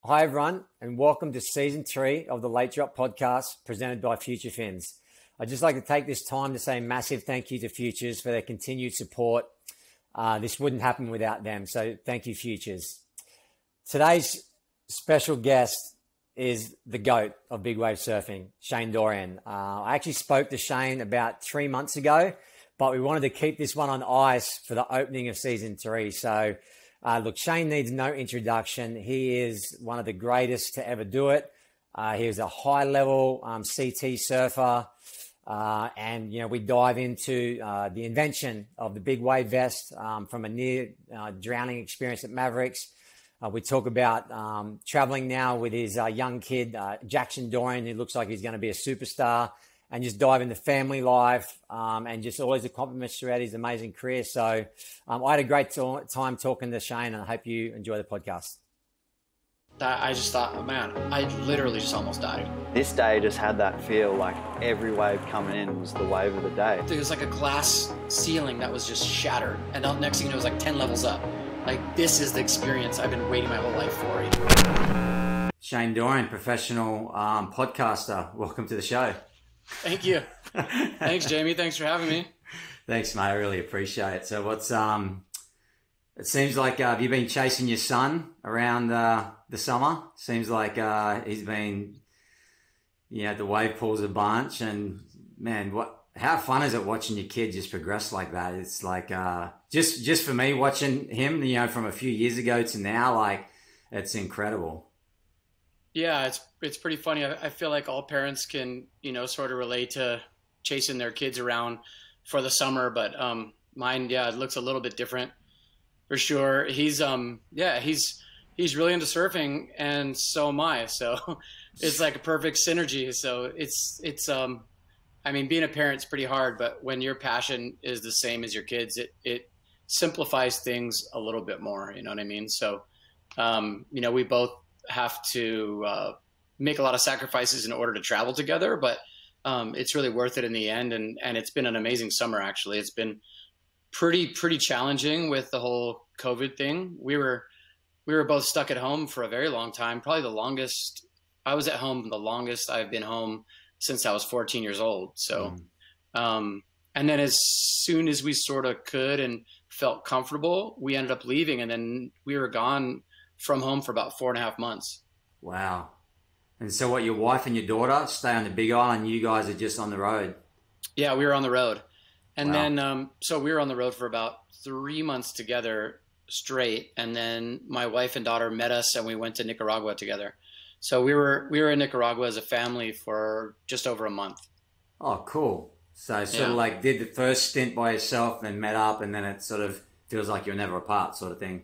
Hi, everyone, and welcome to Season 3 of the Late Drop Podcast presented by Future Fins. I'd just like to take this time to say a massive thank you to Futures for their continued support. This wouldn't happen without them, so thank you, Futures. Today's special guest is the GOAT of big wave surfing, Shane Dorian. I actually spoke to Shane about 3 months ago, but we wanted to keep this one on ice for the opening of Season 3. So look, Shane needs no introduction. He is one of the greatest to ever do it. He was a high-level CT surfer, and we dive into the invention of the big wave vest from a near drowning experience at Mavericks. We talk about traveling now with his young kid, Jackson Dorian, who looks like he's going to be a superstar, and just dive into family life and just all his accomplishments throughout his amazing career. So I had a great time talking to Shane, and I hope you enjoy the podcast. I just thought, oh, man, I literally just almost died. This day just had that feel like every wave coming in was the wave of the day. There was like a glass ceiling that was just shattered. And the next thing you know, it was like 10 levels up. Like, this is the experience I've been waiting my whole life for. Shane Dorian, professional podcaster. Welcome to the show. Thank you. Thanks, Jamie. Thanks for having me. Thanks, mate. I really appreciate it. So what's, it seems like, have you been chasing your son around the summer? Seems like he's been, the wave pools a bunch, and man, how fun is it watching your kid just progress like that? It's like, just for me watching him, from a few years ago to now, like, it's incredible. Yeah, it's pretty funny. I feel like all parents can, sort of relate to chasing their kids around for the summer, but mine, it looks a little bit different for sure. He's he's really into surfing, and so am I. So it's like a perfect synergy. So it's being a parent's pretty hard, but when your passion is the same as your kids, it simplifies things a little bit more. You know what I mean? So we both have to make a lot of sacrifices in order to travel together, but it's really worth it in the end. And it's been an amazing summer. Actually, it's been pretty challenging with the whole COVID thing. We were both stuck at home for a very long time. Probably the longest I was at home, the longest I've been home since I was 14 years old. So, and then as soon as we sort of could and felt comfortable, we ended up leaving, and then we were gone from home for about 4.5 months. Wow. And so what, your wife and your daughter stay on the Big Island, you guys are just on the road? Yeah, we were on the road. And wow. Then, so we were on the road for about 3 months together straight. And then my wife and daughter met us, and we went to Nicaragua together. So we were in Nicaragua as a family for just over a month. Oh, cool. So sort of like did the first stint by yourself and met up, and then it sort of feels like you're never apart sort of thing.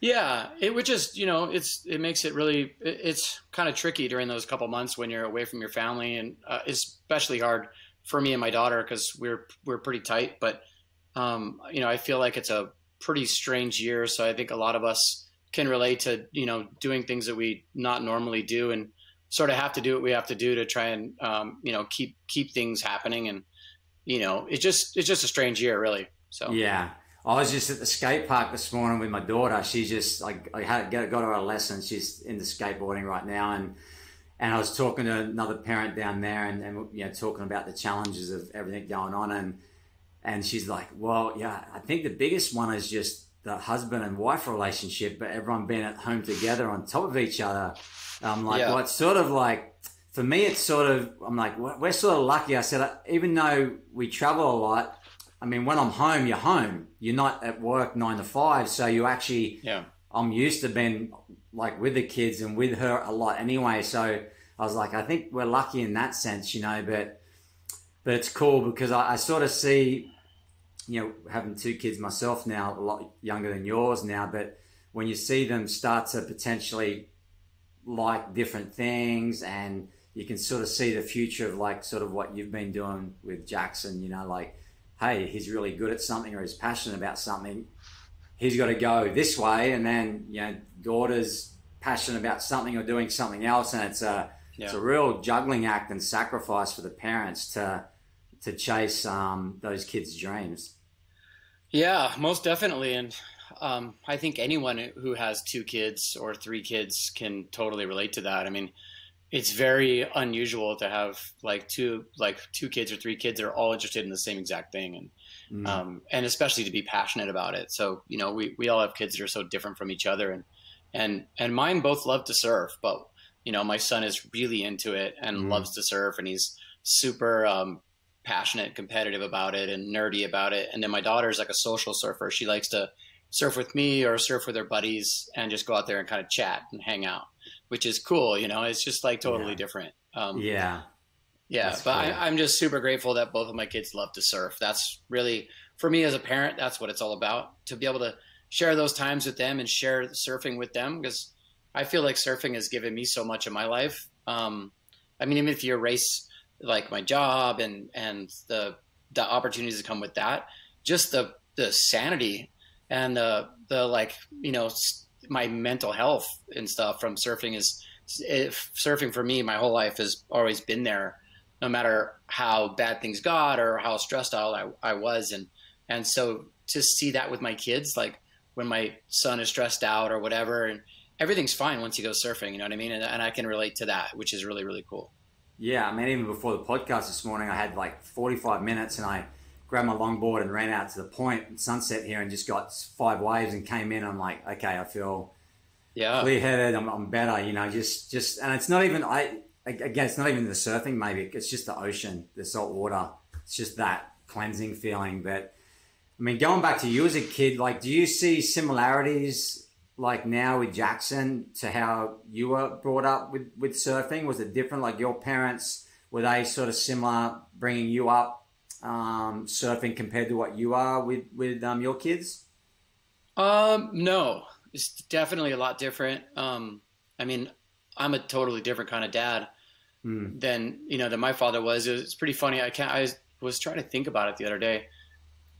Yeah, it would just, it makes it really, it's kind of tricky during those couple months when you're away from your family, and especially hard for me and my daughter because we're pretty tight. But, I feel like it's a pretty strange year. So I think a lot of us can relate to, doing things that we not normally do, and sort of have to do what we have to do to try and, keep things happening. And, it's just a strange year, really. So, yeah. I was just at the skate park this morning with my daughter. She's just like, got her a lesson. She's into skateboarding right now. And I was talking to another parent down there and talking about the challenges of everything going on. And she's like, well, yeah, I think the biggest one is just the husband and wife relationship, but everyone being at home together on top of each other. I'm like, well, it's sort of like, for me, it's sort of, I'm like, we're sort of lucky. I said, even though we travel a lot, I mean, when I'm home, you're home. You're not at work 9 to 5. So you actually, I'm used to being like with the kids and with her a lot anyway. So I was like, I think we're lucky in that sense, but it's cool because I sort of see, having 2 kids myself now, a lot younger than yours now, but when you see them start to potentially like different things, and you can sort of see the future of like sort of what you've been doing with Jackson, like, hey, he's really good at something or he's passionate about something. He's got to go this way. And then, daughter's passionate about something or doing something else. And it's a real juggling act and sacrifice for the parents to chase those kids' dreams. Yeah, most definitely. And I think anyone who has 2 kids or 3 kids can totally relate to that. I mean, it's very unusual to have like two kids or 3 kids that are all interested in the same exact thing, and especially to be passionate about it. So, you know, we all have kids that are so different from each other, and mine both love to surf, but you know, my son is really into it and loves to surf, and he's super passionate, competitive about it, and nerdy about it. And then my daughter's like a social surfer. She likes to surf with me or surf with her buddies and just go out there and kind of chat and hang out, which is cool. You know, it's just like totally different. Yeah. But cool. I'm just super grateful that both of my kids love to surf. That's really, for me as a parent, that's what it's all about, to be able to share those times with them and share surfing with them, because I feel like surfing has given me so much in my life. I mean, even if you erase like my job and the opportunities that come with that, just the sanity and the like, you know, my mental health and stuff from surfing surfing for me, my whole life has always been there, no matter how bad things got or how stressed out I was. And so to see that with my kids, like when my son is stressed out or whatever, and everything's fine once you go surfing, you know what I mean? And I can relate to that, which is really, really cool. Yeah, I mean, even before the podcast this morning, I had like 45 minutes and I grabbed my longboard and ran out to the point and sunset here and just got 5 waves and came in. I'm like, okay, I feel clear-headed. I'm better, you know, just, and it's not even, again, it's not even the surfing, maybe. It's just the ocean, the salt water. It's just that cleansing feeling. But I mean, going back to you as a kid, like, do you see similarities like now with Jackson to how you were brought up with surfing? Was it different? Like your parents, were they sort of similar bringing you up surfing compared to what you are with your kids? No, it's definitely a lot different. I mean, I'm a totally different kind of dad than my father was. It was pretty funny. I was trying to think about it the other day.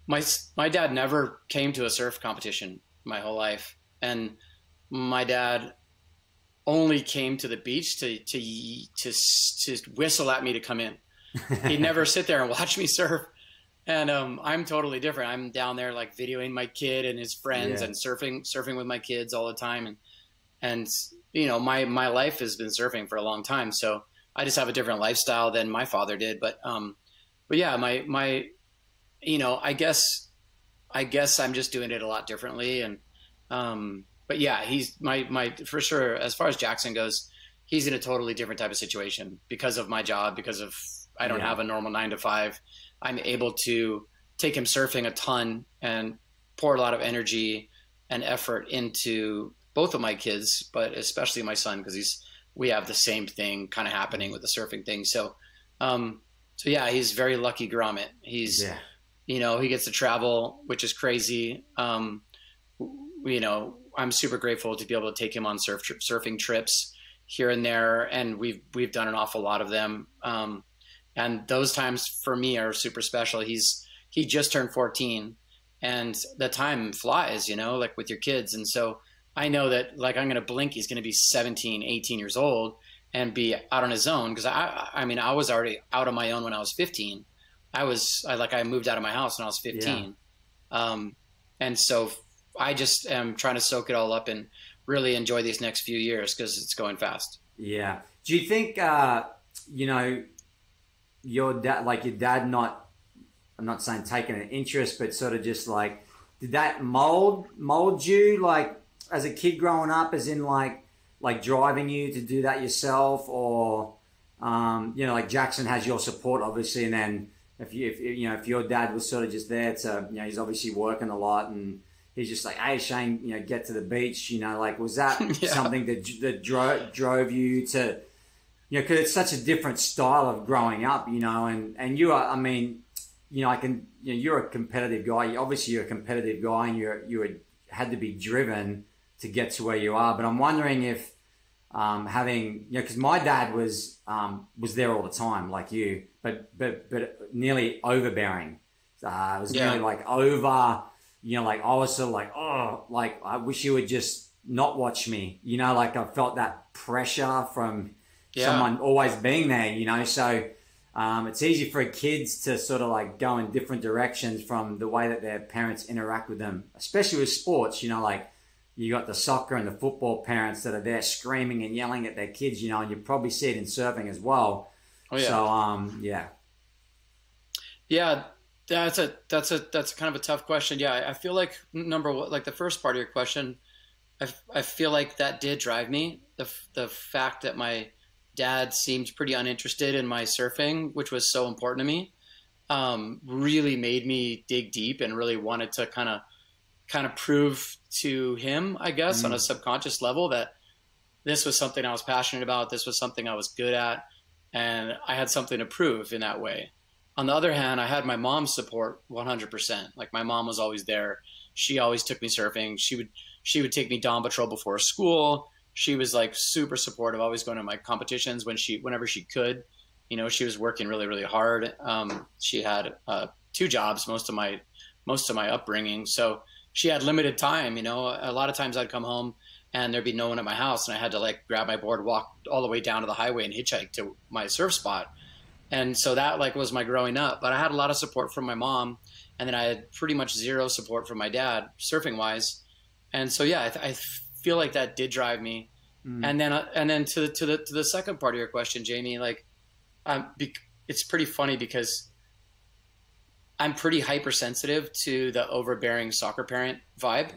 My dad never came to a surf competition my whole life. And my dad only came to the beach to whistle at me to come in. He'd never sit there and watch me surf. And I'm totally different. I'm down there like videoing my kid and his friends and surfing with my kids all the time. And you know, my life has been surfing for a long time. So I just have a different lifestyle than my father did. But yeah, my you know, I guess I'm just doing it a lot differently. And but yeah, he's my for sure, as far as Jackson goes, he's in a totally different type of situation because of my job, because of I don't have a normal 9 to 5. I'm able to take him surfing a ton and pour a lot of energy and effort into both of my kids, but especially my son, because we have the same thing kind of happening with the surfing thing. So yeah, he's very lucky grommet. He's you know, he gets to travel, which is crazy. You know, I'm super grateful to be able to take him on surfing trips here and there. And we've done an awful lot of them. And those times for me are super special. He just turned 14 and the time flies, you know, like with your kids. And so I know that like, I'm going to blink. He's going to be 17, 18 years old and be out on his own. Cause I mean, I was already out on my own when I was 15. I moved out of my house when I was 15. And so I just am trying to soak it all up and really enjoy these next few years because it's going fast. Yeah. Do you think, you know, your dad not, I'm not saying taking an interest, but sort of just like, did that mold you like as a kid growing up, as in like driving you to do that yourself, or, you know, like Jackson has your support obviously. And then if your dad was sort of just there to, you know, he's obviously working a lot and he's just like, hey, Shane, you know, get to the beach, you know, like, was that something that drove you to, you know, because it's such a different style of growing up, you know, and you are, I mean, you know, you're a competitive guy. Obviously, you're a competitive guy and you had to be driven to get to where you are. But I'm wondering if having, you know, because my dad was there all the time, like you, but nearly overbearing. It was nearly like over, you know, like I was sort of like, oh, like I wish you would just not watch me, you know, like I felt that pressure from someone always being there, you know. So it's easy for kids to sort of like go in different directions from the way that their parents interact with them, especially with sports. You know, like you got the soccer and the football parents that are there screaming and yelling at their kids, you know, and you probably see it in surfing as well. Oh, yeah. So, yeah. Yeah, that's kind of a tough question. Yeah, I feel like number one, like the first part of your question, I feel like that did drive me. The fact that my dad seemed pretty uninterested in my surfing, which was so important to me, really made me dig deep and really wanted to kind of prove to him, I guess, on a subconscious level that this was something I was passionate about. This was something I was good at, and I had something to prove in that way. On the other hand, I had my mom's support 100%. Like my mom was always there. She always took me surfing. She would take me dawn patrol before school. She was like super supportive, always going to my competitions whenever she could. You know, she was working really, really hard. She had 2 jobs most of my upbringing. So she had limited time. You know, a lot of times I'd come home and there'd be no one at my house, and I had to like grab my board, walk all the way down to the highway and hitchhike to my surf spot. And so that like was my growing up, but I had a lot of support from my mom, and then I had pretty much zero support from my dad surfing wise. And so, yeah, I feel like that did drive me. And then to the second part of your question, Jamie, like, it's pretty funny because I'm pretty hypersensitive to the overbearing soccer parent vibe.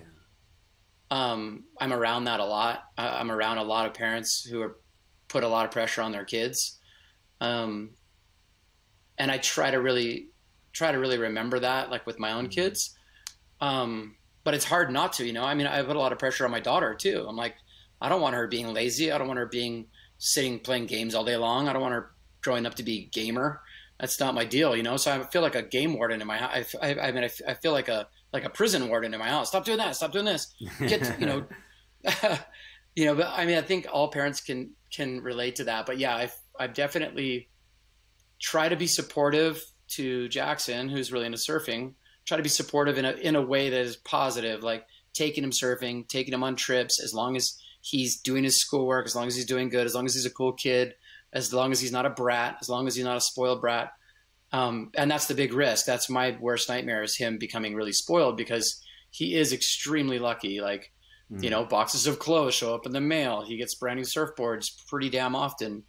I'm around that a lot. I'm around a lot of parents who put a lot of pressure on their kids. And I try to really remember that, like with my own kids. But it's hard not to, you know. I mean, I put a lot of pressure on my daughter too. I'm like, I don't want her being lazy. I don't want her sitting playing games all day long. I don't want her growing up to be a gamer. That's not my deal, you know. So I feel like a game warden in my house. I feel like a prison warden in my house. Stop doing that. Stop doing this. Get, you know, you know. But I mean, I think all parents can relate to that. But yeah, I've definitely try to be supportive to Jackson, who's really into surfing. Try to be supportive in a way that is positive, like taking him surfing, taking him on trips, as long as he's doing his schoolwork, as long as he's doing good, as long as he's a cool kid, as long as he's not a brat, as long as he's not a spoiled brat. And that's the big risk. That's my worst nightmare, is him becoming really spoiled, because he is extremely lucky. Like, you know, boxes of clothes show up in the mail. He gets brand new surfboards pretty damn often.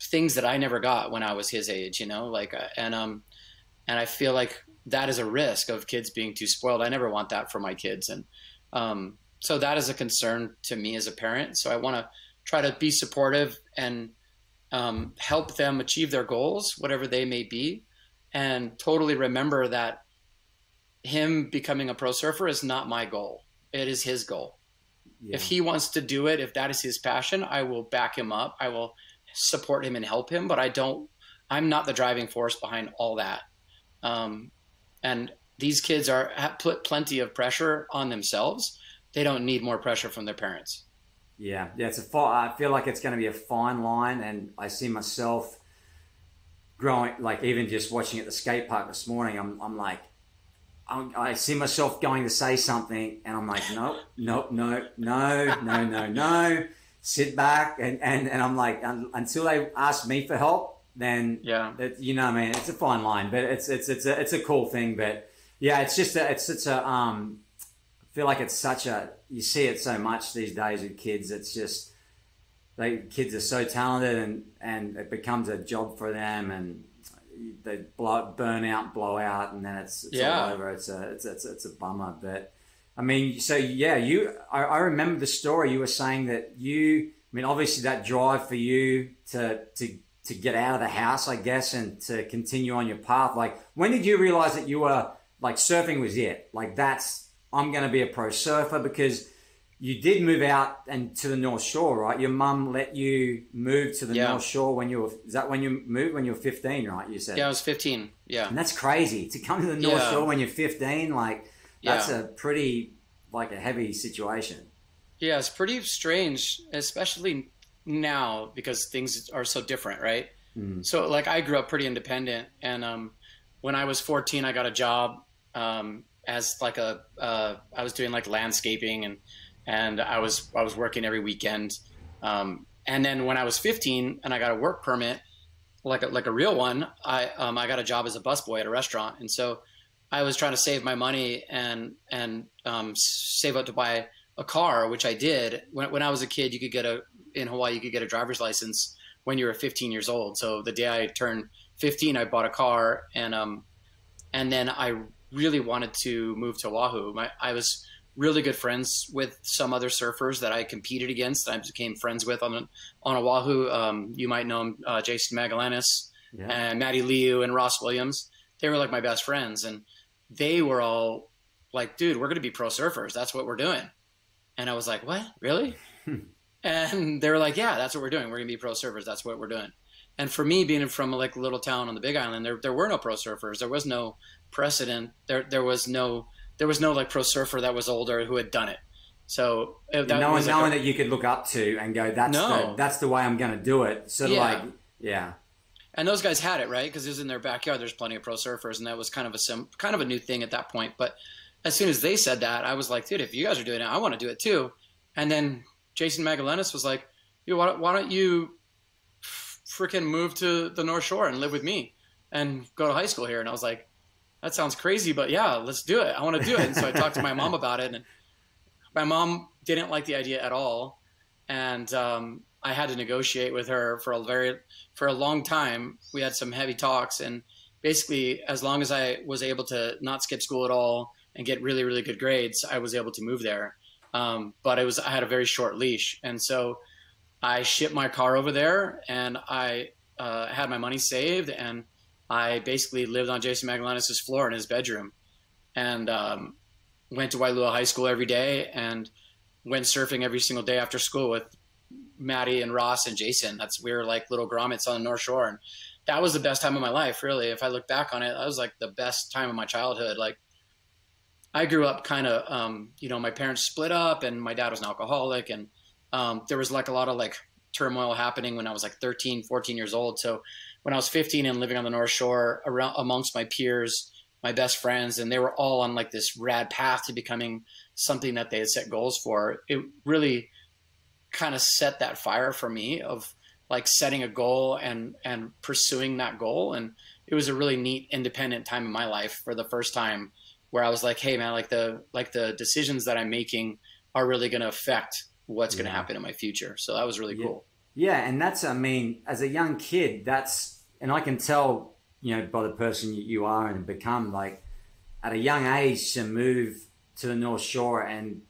Things that I never got when I was his age, you know, like, and I feel like that is a risk of kids being too spoiled. I never want that for my kids. And, so that is a concern to me as a parent. So I want to try to be supportive and, help them achieve their goals, whatever they may be, and totally remember that him becoming a pro surfer is not my goal. It is his goal. Yeah. If he wants to do it, if that is his passion, I will back him up. I will support him and help him, but I'm not the driving force behind all that. And these kids put plenty of pressure on themselves. They don't need more pressure from their parents. Yeah. I feel like it's going to be a fine line, and I see myself growing, like even just watching at the skate park this morning, I'm like, I see myself going to say something, and I'm like, no, sit back, and I'm like, until they ask me for help, then you know, man, it's a fine line, but it's a cool thing. But yeah, it's a I feel like it's you see it so much these days with kids. It's just, kids are so talented, and it becomes a job for them, and they burn out, blow out, and then it's all over. It's a bummer. But I mean, so yeah, I remember the story. You were saying that obviously that drive for you to get out of the house, I guess, and to continue on your path. Like, when did you realize that you were like, surfing was it? Like, I'm going to be a pro surfer? Because you did move out and to the North Shore, right? Your mum let you move to the North Shore when you moved when you were 15, right? You said. Yeah, I was 15. Yeah. And that's crazy to come to the North Shore when you're 15. Like, that's a pretty, like, a heavy situation. Yeah, it's pretty strange, especially now, because things are so different, right? So like, I grew up pretty independent, and when I was 14, I got a job as like I was doing like landscaping, and I was working every weekend. And then when I was 15 and I got a work permit, like a real one, I got a job as a busboy at a restaurant, and so I was trying to save my money and save up to buy a car, which I did. When I was a kid, in Hawaii you could get a driver's license when you were 15 years old. So the day I turned 15, I bought a car, and then I really wanted to move to Oahu. I was really good friends with some other surfers that I competed against. I became friends with on Oahu. You might know him, Jason Magallanes, and Matty Liu and Ross Williams. They were like my best friends, and they were all like, dude, we're going to be pro surfers. That's what we're doing. And I was like, what? Really? And they were like, yeah, that's what we're doing. We're going to be pro surfers. That's what we're doing. And for me, being from like a little town on the Big Island, there were no pro surfers. There was no precedent. There was no like pro surfer that was older who had done it. So no one that you could look up to and go, that's the way I'm going to do it. So And those guys had it, right? Because it was in their backyard. There's plenty of pro surfers, and that was kind of a new thing at that point. But as soon as they said that, I was like, dude, if you guys are doing it, I want to do it too. And then Jason Magallanes was like, why don't you freaking move to the North Shore and live with me and go to high school here? And I was like, that sounds crazy, but yeah, let's do it. I want to do it. And so I talked to my mom about it, and my mom didn't like the idea at all. And I had to negotiate with her for a long time. We had some heavy talks, and basically as long as I was able to not skip school at all and get really, really good grades, I was able to move there. But I had a very short leash. And so I shipped my car over there, and I had my money saved, and I basically lived on Jason Magallanes' floor in his bedroom, and went to Wailua High School every day and went surfing every single day after school with Maddie and Ross and Jason. We were like little grommets on the North Shore. And that was the best time of my life, really. If I look back on it, that was like the best time of my childhood. Like, I grew up kind of, my parents split up, and my dad was an alcoholic, and there was like a lot of like turmoil happening when I was like 13, 14 years old. So when I was 15 and living on the North Shore amongst my peers, my best friends, and they were all on like this rad path to becoming something that they had set goals for, it really kind of set that fire for me of like setting a goal and pursuing that goal. And it was a really neat, independent time in my life for the first time, where I was like, hey man, like the decisions that I'm making are really going to affect what's going to happen in my future. So that was really cool. Yeah. And that's, I mean, as a young kid, and I can tell, by the person you are and become, like at a young age, to move to the North Shore and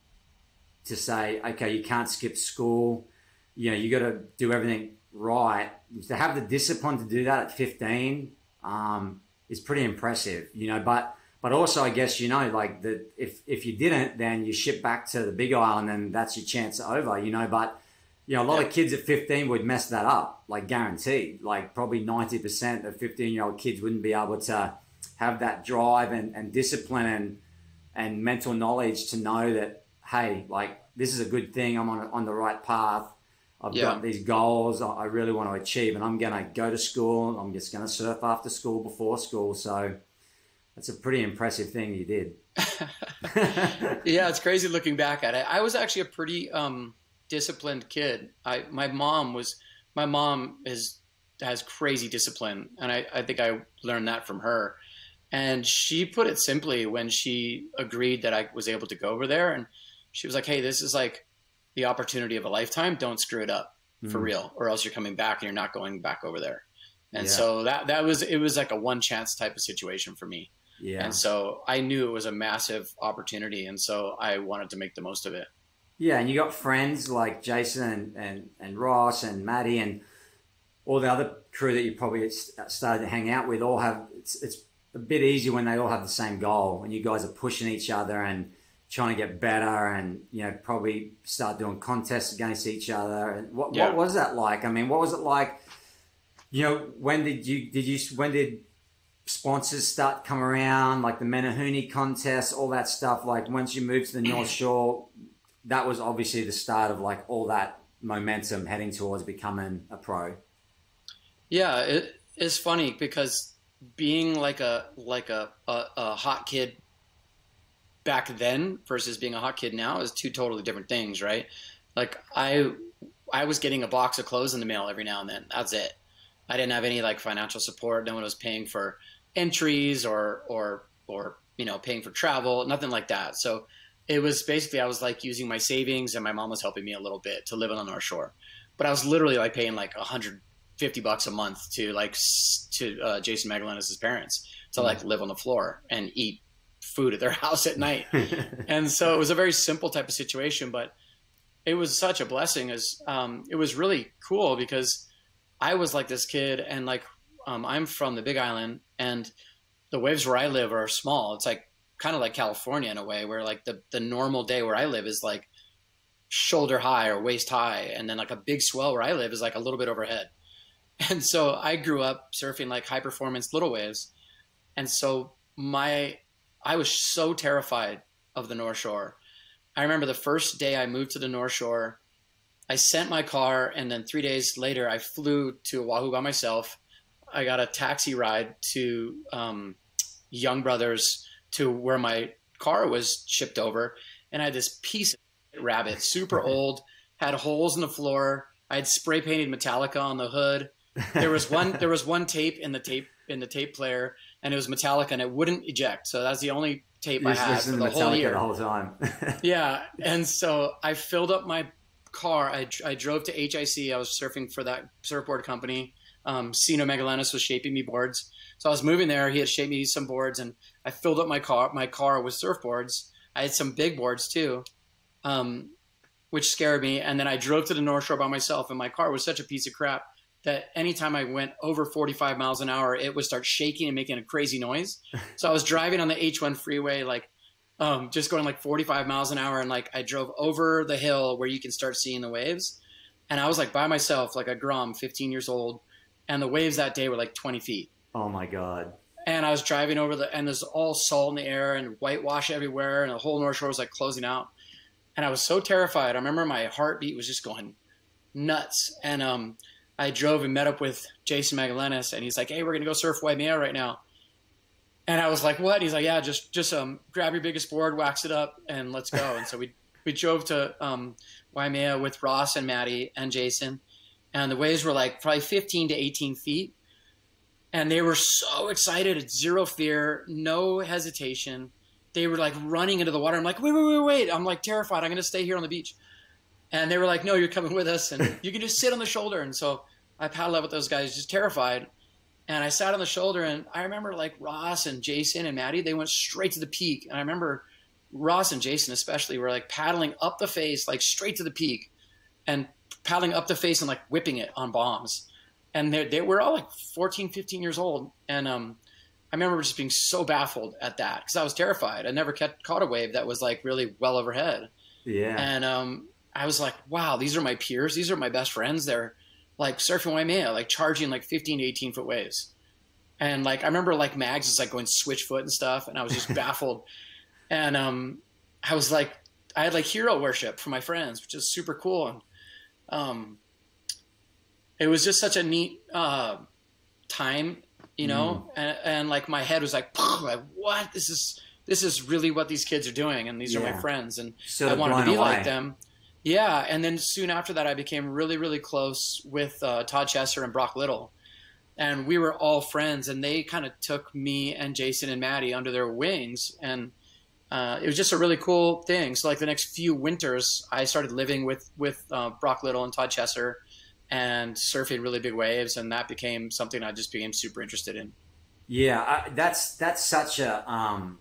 to say, okay, you can't skip school, you got to do everything right. To have the discipline to do that at 15 is pretty impressive, but also I guess, like that if you didn't, then you ship back to the Big Island and that's your chance over, but a lot of kids at 15 would mess that up, like guaranteed. Like probably 90% of 15-year-old kids wouldn't be able to have that drive and discipline and mental knowledge to know that, hey, like this is a good thing. I'm on the right path. I've got these goals I really want to achieve, and I'm going to go to school. I'm just going to surf after school, before school. So that's a pretty impressive thing you did. Yeah, it's crazy looking back at it. I was actually a pretty disciplined kid. My mom has crazy discipline, and I think I learned that from her. And she put it simply when she agreed that I was able to go over there, and she was like, hey, this is like the opportunity of a lifetime. Don't screw it up for real, or else you're coming back and you're not going back over there. And so it was like a one chance type of situation for me. Yeah. And so I knew it was a massive opportunity, and so I wanted to make the most of it. Yeah, and you got friends like Jason and Ross and Maddie and all the other crew that you probably started to hang out with. All have it's a bit easier when they all have the same goal, and you guys are pushing each other and trying to get better, and probably start doing contests against each other. And what was that like? I mean, what was it like? When did sponsors start come around, like the Menahuni contest, all that stuff? Like once you moved to the North Shore, that was obviously the start of like all that momentum heading towards becoming a pro. Yeah, it is funny because being like a hot kid back then versus being a hot kid now is two totally different things, right? Like I was getting a box of clothes in the mail every now and then. That's it. I didn't have any like financial support. No one was paying for entries or paying for travel, nothing like that. So it was basically, I was like using my savings, and my mom was helping me a little bit to live on the North Shore. But I was literally like paying like $150 a month to Jason Magallanes' parents to like live on the floor and eat food at their house at night. And so it was a very simple type of situation, but it was such a blessing. It was really cool because I was like this kid, and like I'm from the Big Island, and the waves where I live are small. It's like kind of like California in a way, where like the normal day where I live is like shoulder high or waist high, and then like a big swell where I live is like a little bit overhead. And so I grew up surfing like high performance little waves, and so I was so terrified of the North Shore. I remember the first day I moved to the North Shore, I sent my car, and then 3 days later I flew to Oahu by myself. I got a taxi ride to Young Brothers to where my car was shipped over, and I had this piece of rabbit, super old, had holes in the floor. I had spray painted Metallica on the hood. There was one tape in the tape player, and it was Metallica, and it wouldn't eject. So that's the only tape I had for the whole year. The whole time. Yeah, and so I filled up my car. I drove to HIC. I was surfing for that surfboard company. Sino Magallanes was shaping me boards. So I was moving there. He had shaped me some boards, and I filled up my car with surfboards. I had some big boards too, which scared me. And then I drove to the North Shore by myself, and my car was such a piece of crap that anytime I went over 45 miles an hour, it would start shaking and making a crazy noise. So I was driving on the H1 freeway, like just going like 45 miles an hour. And like I drove over the hill where you can start seeing the waves. And I was like by myself, like a Grom, 15 years old. And the waves that day were like 20 feet. Oh my God. And I was driving over and there's all salt in the air and whitewash everywhere. And the whole North Shore was like closing out. And I was so terrified. I remember my heartbeat was just going nuts. And I drove and met up with Jason Magallanes, and he's like, "Hey, we're going to go surf Waimea right now." And I was like, "What?" And he's like, "Yeah, just grab your biggest board, wax it up, and let's go." And so we drove to Waimea with Ross and Maddie and Jason, and the waves were like probably 15 to 18 feet. And they were so excited, zero fear, no hesitation. They were like running into the water. I'm like, wait. I'm like terrified. I'm going to stay here on the beach. And they were like, "No, you're coming with us, and you can just sit on the shoulder." And so I paddled up with those guys, just terrified. And I sat on the shoulder, and I remember like Ross and Jason and Maddie, they went straight to the peak. And I remember Ross and Jason especially were like paddling up the face, like straight to the peak, and paddling up the face and like whipping it on bombs. And they were all like 14, 15 years old. And I remember just being so baffled at that because I was terrified. I never caught a wave that was like really well overhead. Yeah. And I was like, wow, these are my peers. These are my best friends. They're like surfing Waimea, like charging like 15 to 18 foot waves. And like, I remember like Mags is like going switch foot and stuff. And I was just baffled. And I was like, I had like hero worship from my friends, which is super cool. And it was just such a neat time, you know, and like my head was like what? This is really what these kids are doing. And these are my friends. And so I wanted to be like them. Yeah, and then soon after that, I became really, really close with Todd Chesser and Brock Little. And we were all friends, and they kind of took me and Jason and Maddie under their wings. And it was just a really cool thing. So like the next few winters, I started living with Brock Little and Todd Chesser and surfing really big waves. And that became something I just became super interested in. Yeah, that's such a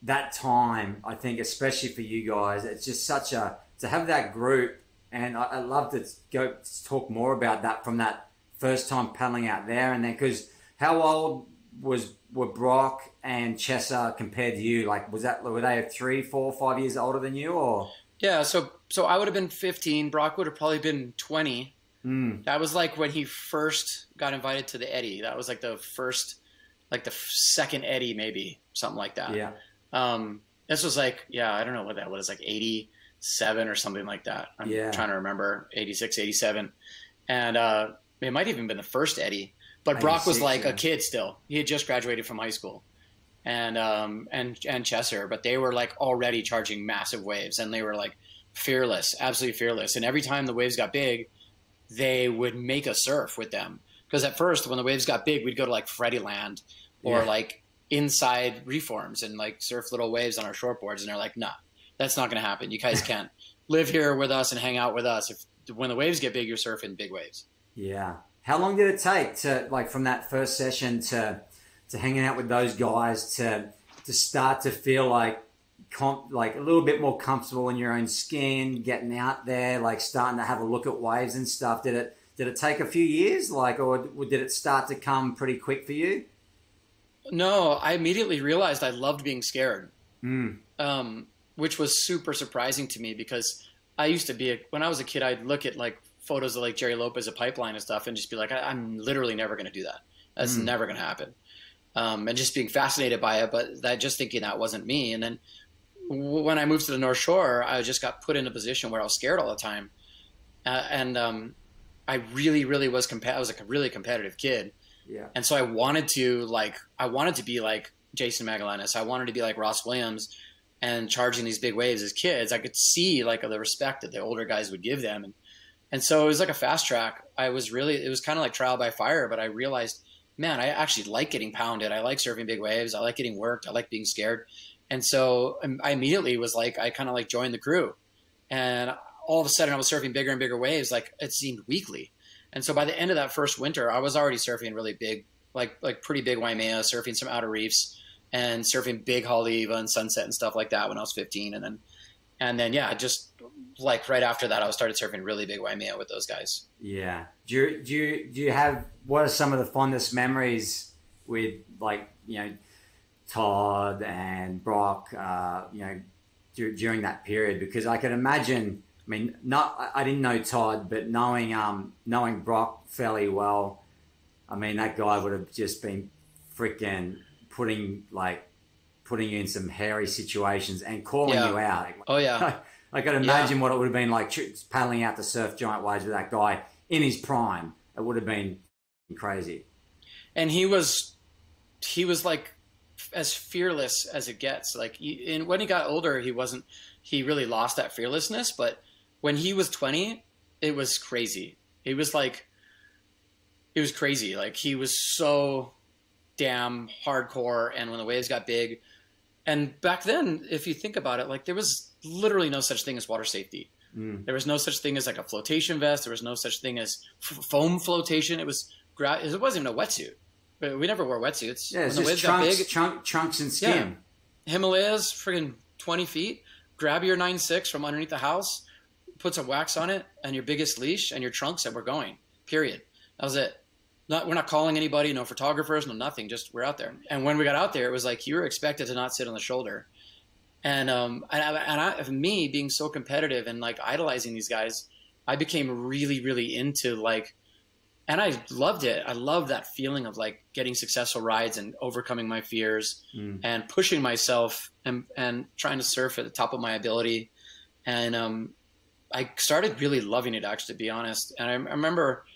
that time, I think, especially for you guys, it's just such a, to have that group, and I'd love to go talk more about that from that first time paddling out there. And then, because how old were Brock and Chesser compared to you? Like, were they 3, 4, 5 years older than you, or? Yeah, so I would have been 15. Brock would have probably been 20. That was like when he first got invited to the Eddy. That was like the first, like the second Eddy, maybe something like that. Yeah. This was like, I don't know what that was, like 87 or something like that. I'm trying to remember, 86, 87. And it might have even been the first Eddy. But Brock was like a kid still. He had just graduated from high school. And Chesser, but they were like already charging massive waves, and they were like fearless, absolutely fearless. And every time the waves got big, they would make us surf with them. Because at first, when the waves got big, we'd go to like Freddy Land or Yeah. like inside reforms and like surf little waves on our shortboards. And they're like, nah, that's not going to happen. You guys can't live here with us and hang out with us. If when the waves get big, you're surfing big waves. Yeah. How long did it take to, like, from that first session to hanging out with those guys to start to feel like a little bit more comfortable in your own skin, getting out there, like starting to have a look at waves and stuff? Did it take a few years, like, or did it start to come pretty quick for you? No, I immediately realized I loved being scared, which was super surprising to me because I used to when I was a kid, I'd look at like photos of like Jerry Lopez, a pipeline and stuff, and just be like, I'm literally never going to do that. That's never going to happen. And just being fascinated by it, but just thinking that wasn't me. And then when I moved to the North Shore, I just got put in a position where I was scared all the time. I really, really was I was like a really competitive kid. Yeah. And so I wanted to be like Jason Magallanes. I wanted to be like Ross Williams and charging these big waves as kids. I could see like the respect that the older guys would give them. And so it was like a fast track. It was kind of like trial by fire, but I realized, man, I actually like getting pounded. I like surfing big waves. I like getting worked. I like being scared. And so I immediately was like, I kind of like joined the crew, and all of a sudden I was surfing bigger and bigger waves. Like it seemed weekly. And so by the end of that first winter, I was already surfing really big, like pretty big Waimea, surfing some outer reefs and surfing big Haleiwa and Sunset and stuff like that when I was 15. And then, yeah, just like right after that, I started surfing really big Waimea with those guys. Yeah. Do you have, what are some of the fondest memories with, like, you know, Todd and Brock, you know, during that period? Because I can imagine, I mean, I didn't know Todd, but knowing Brock fairly well, I mean, that guy would have just been freaking putting you in some hairy situations and calling you out. Oh yeah. I can imagine what it would have been like paddling out to surf giant waves with that guy in his prime. It would have been crazy. And he was like as fearless as it gets. Like when he got older, he really lost that fearlessness. But when he was 20, it was crazy. It was crazy. Like he was so damn hardcore. And when the waves got big, and back then, if you think about it, like there was literally no such thing as water safety. There was no such thing as like a flotation vest. There was no such thing as foam flotation. It wasn't even a wetsuit. We never wore wetsuits. Yeah, it's just trunks and skin. Yeah. Himalayas, friggin' 20 feet. Grab your 9.6 from underneath the house, put some wax on it, and your biggest leash and your trunks, and we're going. Period. That was it. We're not calling anybody, no photographers, no nothing. Just we're out there. And when we got out there, it was like you were expected to not sit on the shoulder. And me being so competitive and like idolizing these guys, I became really, really into like, and I loved it. I loved that feeling of like getting successful rides and overcoming my fears and pushing myself and trying to surf at the top of my ability. And I started really loving it, actually, to be honest. And I remember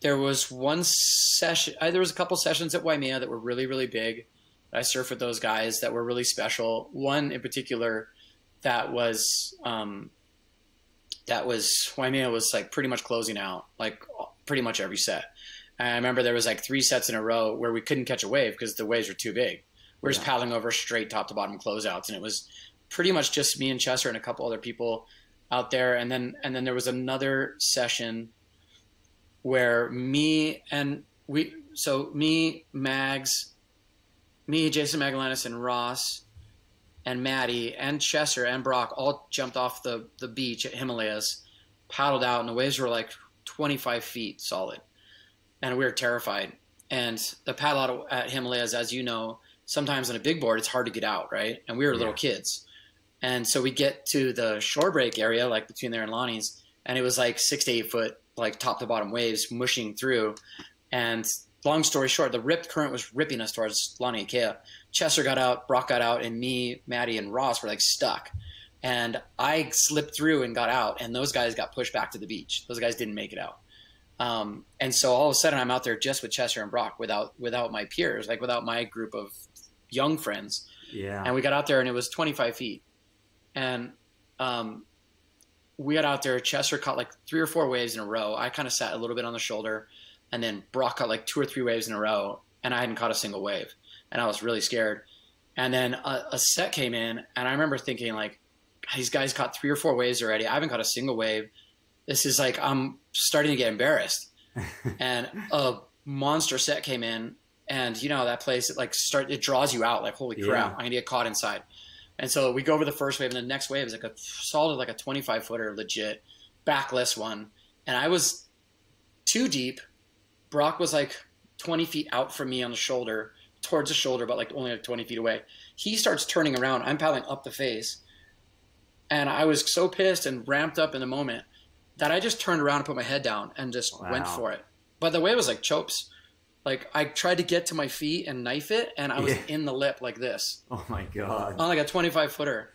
there was one session, there was a couple sessions at Waimea that were really, really big. I surfed with those guys that were really special. One in particular that was Waimea was like pretty much closing out, like pretty much every set. And I remember there was like 3 sets in a row where we couldn't catch a wave because the waves were too big. We're just paddling over straight top to bottom closeouts. And it was pretty much just me and Chesser and a couple other people out there. And then there was another session where Jason Magallanes and Ross and Maddie and Chesser and Brock all jumped off the beach at Himalayas, paddled out, and the waves were like 25 feet solid. And we were terrified. And the paddle out at Himalayas, as you know, sometimes on a big board, it's hard to get out, right? And we were little kids. And so we get to the shore break area, like between there and Lonnie's, and it was like 6 to 8 foot, like top to bottom waves mushing through. And long story short, the current was ripping us towards Lonnie and Kea. Chesser got out, Brock got out, and me, Maddie, and Ross were like stuck. And I slipped through and got out, and those guys got pushed back to the beach. Those guys didn't make it out. And so all of a sudden I'm out there just with Chesser and Brock without my peers, like without my group of young friends. Yeah. And we got out there and it was 25 feet. And we got out there, Chesser caught like 3 or 4 waves in a row. I kind of sat a little bit on the shoulder. And then Brock caught like 2 or 3 waves in a row, and I hadn't caught a single wave, and I was really scared. And then a set came in, and I remember thinking like, these guys caught 3 or 4 waves already. I haven't caught a single wave. This is like, I'm starting to get embarrassed. And a monster set came in, and you know, that place, it draws you out like, holy crap, I'm gonna get caught inside. And so we go over the first wave, and the next wave is like a solid, like a 25 footer, legit backless one. And I was too deep. Brock was like 20 feet out from me on the shoulder, towards the shoulder, but like only like 20 feet away. He starts turning around. I'm paddling up the face. And I was so pissed and ramped up in the moment that I just turned around and put my head down and just went for it. But the wave was like chopes. Like I tried to get to my feet and knife it, and I was in the lip like this. Oh my God. On like a 25 footer.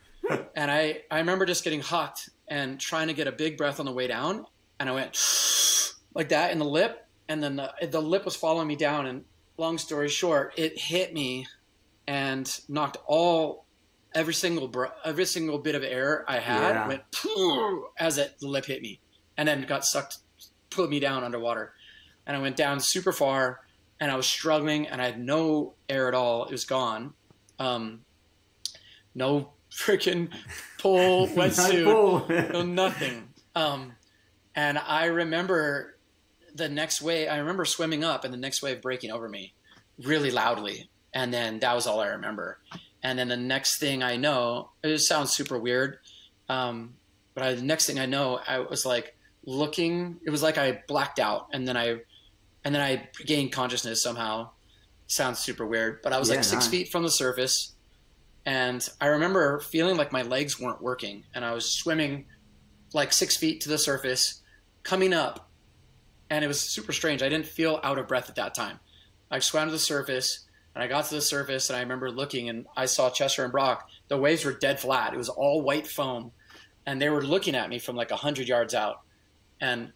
And I remember just getting hucked and trying to get a big breath on the way down. And I went like that in the lip. And then the lip was following me down. And long story short, it hit me and knocked every single bit of air I had went as the lip hit me, and then got sucked, put me down underwater. And I went down super far, and I was struggling, and I had no air at all. It was gone. No freaking pool wetsuit, no nothing. And I remember the next wave, I remember swimming up and the next wave breaking over me really loudly. And then that was all I remember. And then the next thing I know, it sounds super weird. But the next thing I know, I was like looking, it was like I blacked out, and then I regained consciousness somehow. Sounds super weird, but I was like 6 feet from the surface. And I remember feeling like my legs weren't working, and I was swimming like 6 feet to the surface, coming up, and it was super strange. I didn't feel out of breath at that time. I swam to the surface, and I got to the surface, and I remember looking, and I saw Chesser and Brock. The waves were dead flat. It was all white foam, and they were looking at me from like 100 yards out. And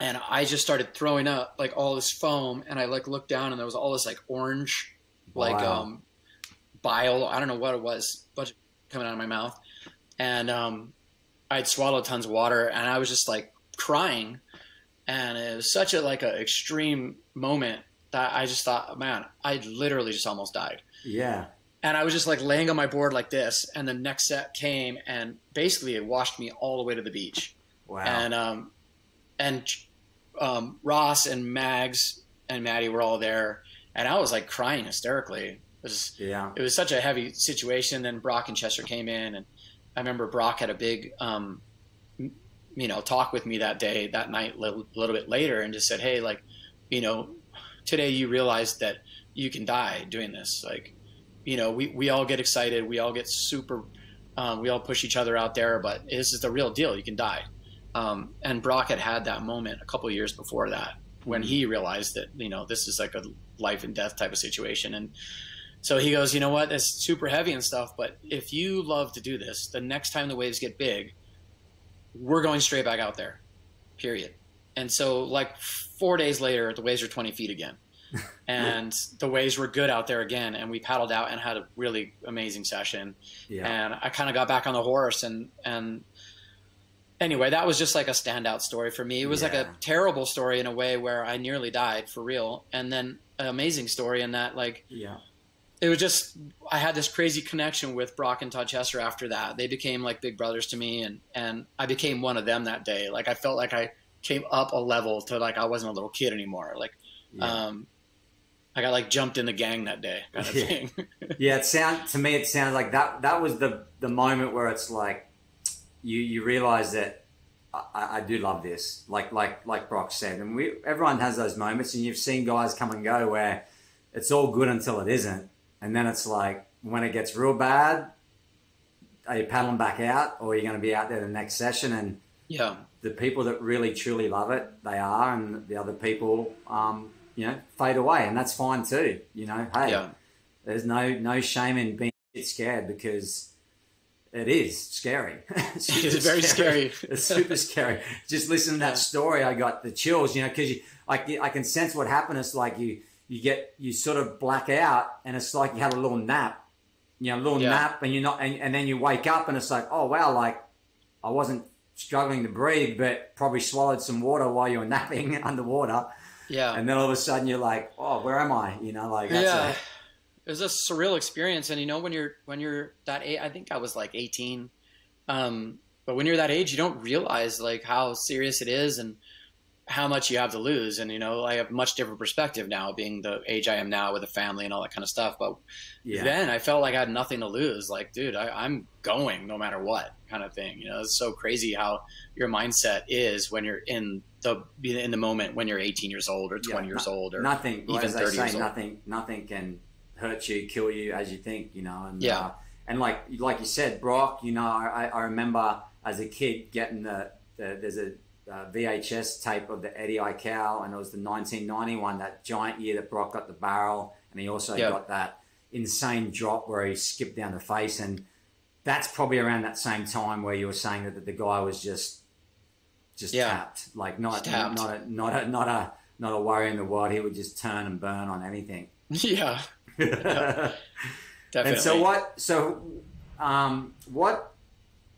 I just started throwing up like all this foam, and I like looked down, and there was all this like orange, like bile. I don't know what it was, but coming out of my mouth. And I'd swallowed tons of water, and I was just like crying. And it was such a extreme moment that I just thought, man, I literally just almost died. Yeah. And I was just like laying on my board like this, and the next set came, and basically it washed me all the way to the beach. Wow. And Ross and Mags and Maddie were all there, and I was like crying hysterically. It was such a heavy situation. Then Brock and Chesser came in, and I remember Brock had a big, talk with me that night, a little bit later, and just said, hey, like, today you realized that you can die doing this. Like, we all get excited. We all get super, we all push each other out there, but this is the real deal. You can die. And Brock had that moment a couple of years before that, when he realized that, this is like a life and death type of situation. And so he goes, you know what, it's super heavy and stuff, but if you love to do this, the next time the waves get big, we're going straight back out there, period. And so like 4 days later, the waves were 20 feet again. And the waves were good out there again. And we paddled out and had a really amazing session. Yeah. And I kind of got back on the horse, and anyway, that was just like a standout story for me. It was like a terrible story in a way where I nearly died for real. And then an amazing story in that, it was just, I had this crazy connection with Brock and Todd Chesser after that. They became like big brothers to me, and I became one of them that day. Like I felt like I came up a level to like, I wasn't a little kid anymore. Like, I got like jumped in the gang that day kind of thing. It sounded like that was the moment where it's like, you realize that I do love this, like Brock said, and everyone has those moments, and you've seen guys come and go where it's all good until it isn't, and then it's like when it gets real bad, are you paddling back out, or are you going to be out there the next session? And the people that really truly love it, they are, and the other people, fade away, and that's fine too. Hey, there's no shame in being scared, because it is scary. It's very scary. It's super scary. Just listening to that story, I got the chills, because I can sense what happened. It's like you sort of black out, and it's like you had a little nap, nap, and you're not, and then you wake up, and it's like, oh wow, like I wasn't struggling to breathe, but probably swallowed some water while you were napping underwater. Yeah. And then all of a sudden you're like, oh, where am I? You know, like, that's it was a surreal experience. And, you know, when you're that age, I think I was like 18. But when you're that age, you don't realize like how serious it is and how much you have to lose. And, you know, I have much different perspective now being the age I am now with a family and all that kind of stuff. But then I felt like I had nothing to lose. Like, dude, I'm going no matter what kind of thing. You know, it's so crazy how your mindset is when you're in the moment when you're 18 years old or 20 years old or nothing, even 30 years old. Nothing can hurt you, kill you as you think, you know. And, and like you said, Brock, you know, I remember as a kid getting there's a VHS tape of the Eddie Aikau, and it was the 1991, that giant year that Brock got the barrel, and he also got that insane drop where he skipped down the face, and that's probably around that same time where you were saying that the guy was just tapped, like not a worry in the world. He would just turn and burn on anything. Yeah. Definitely. And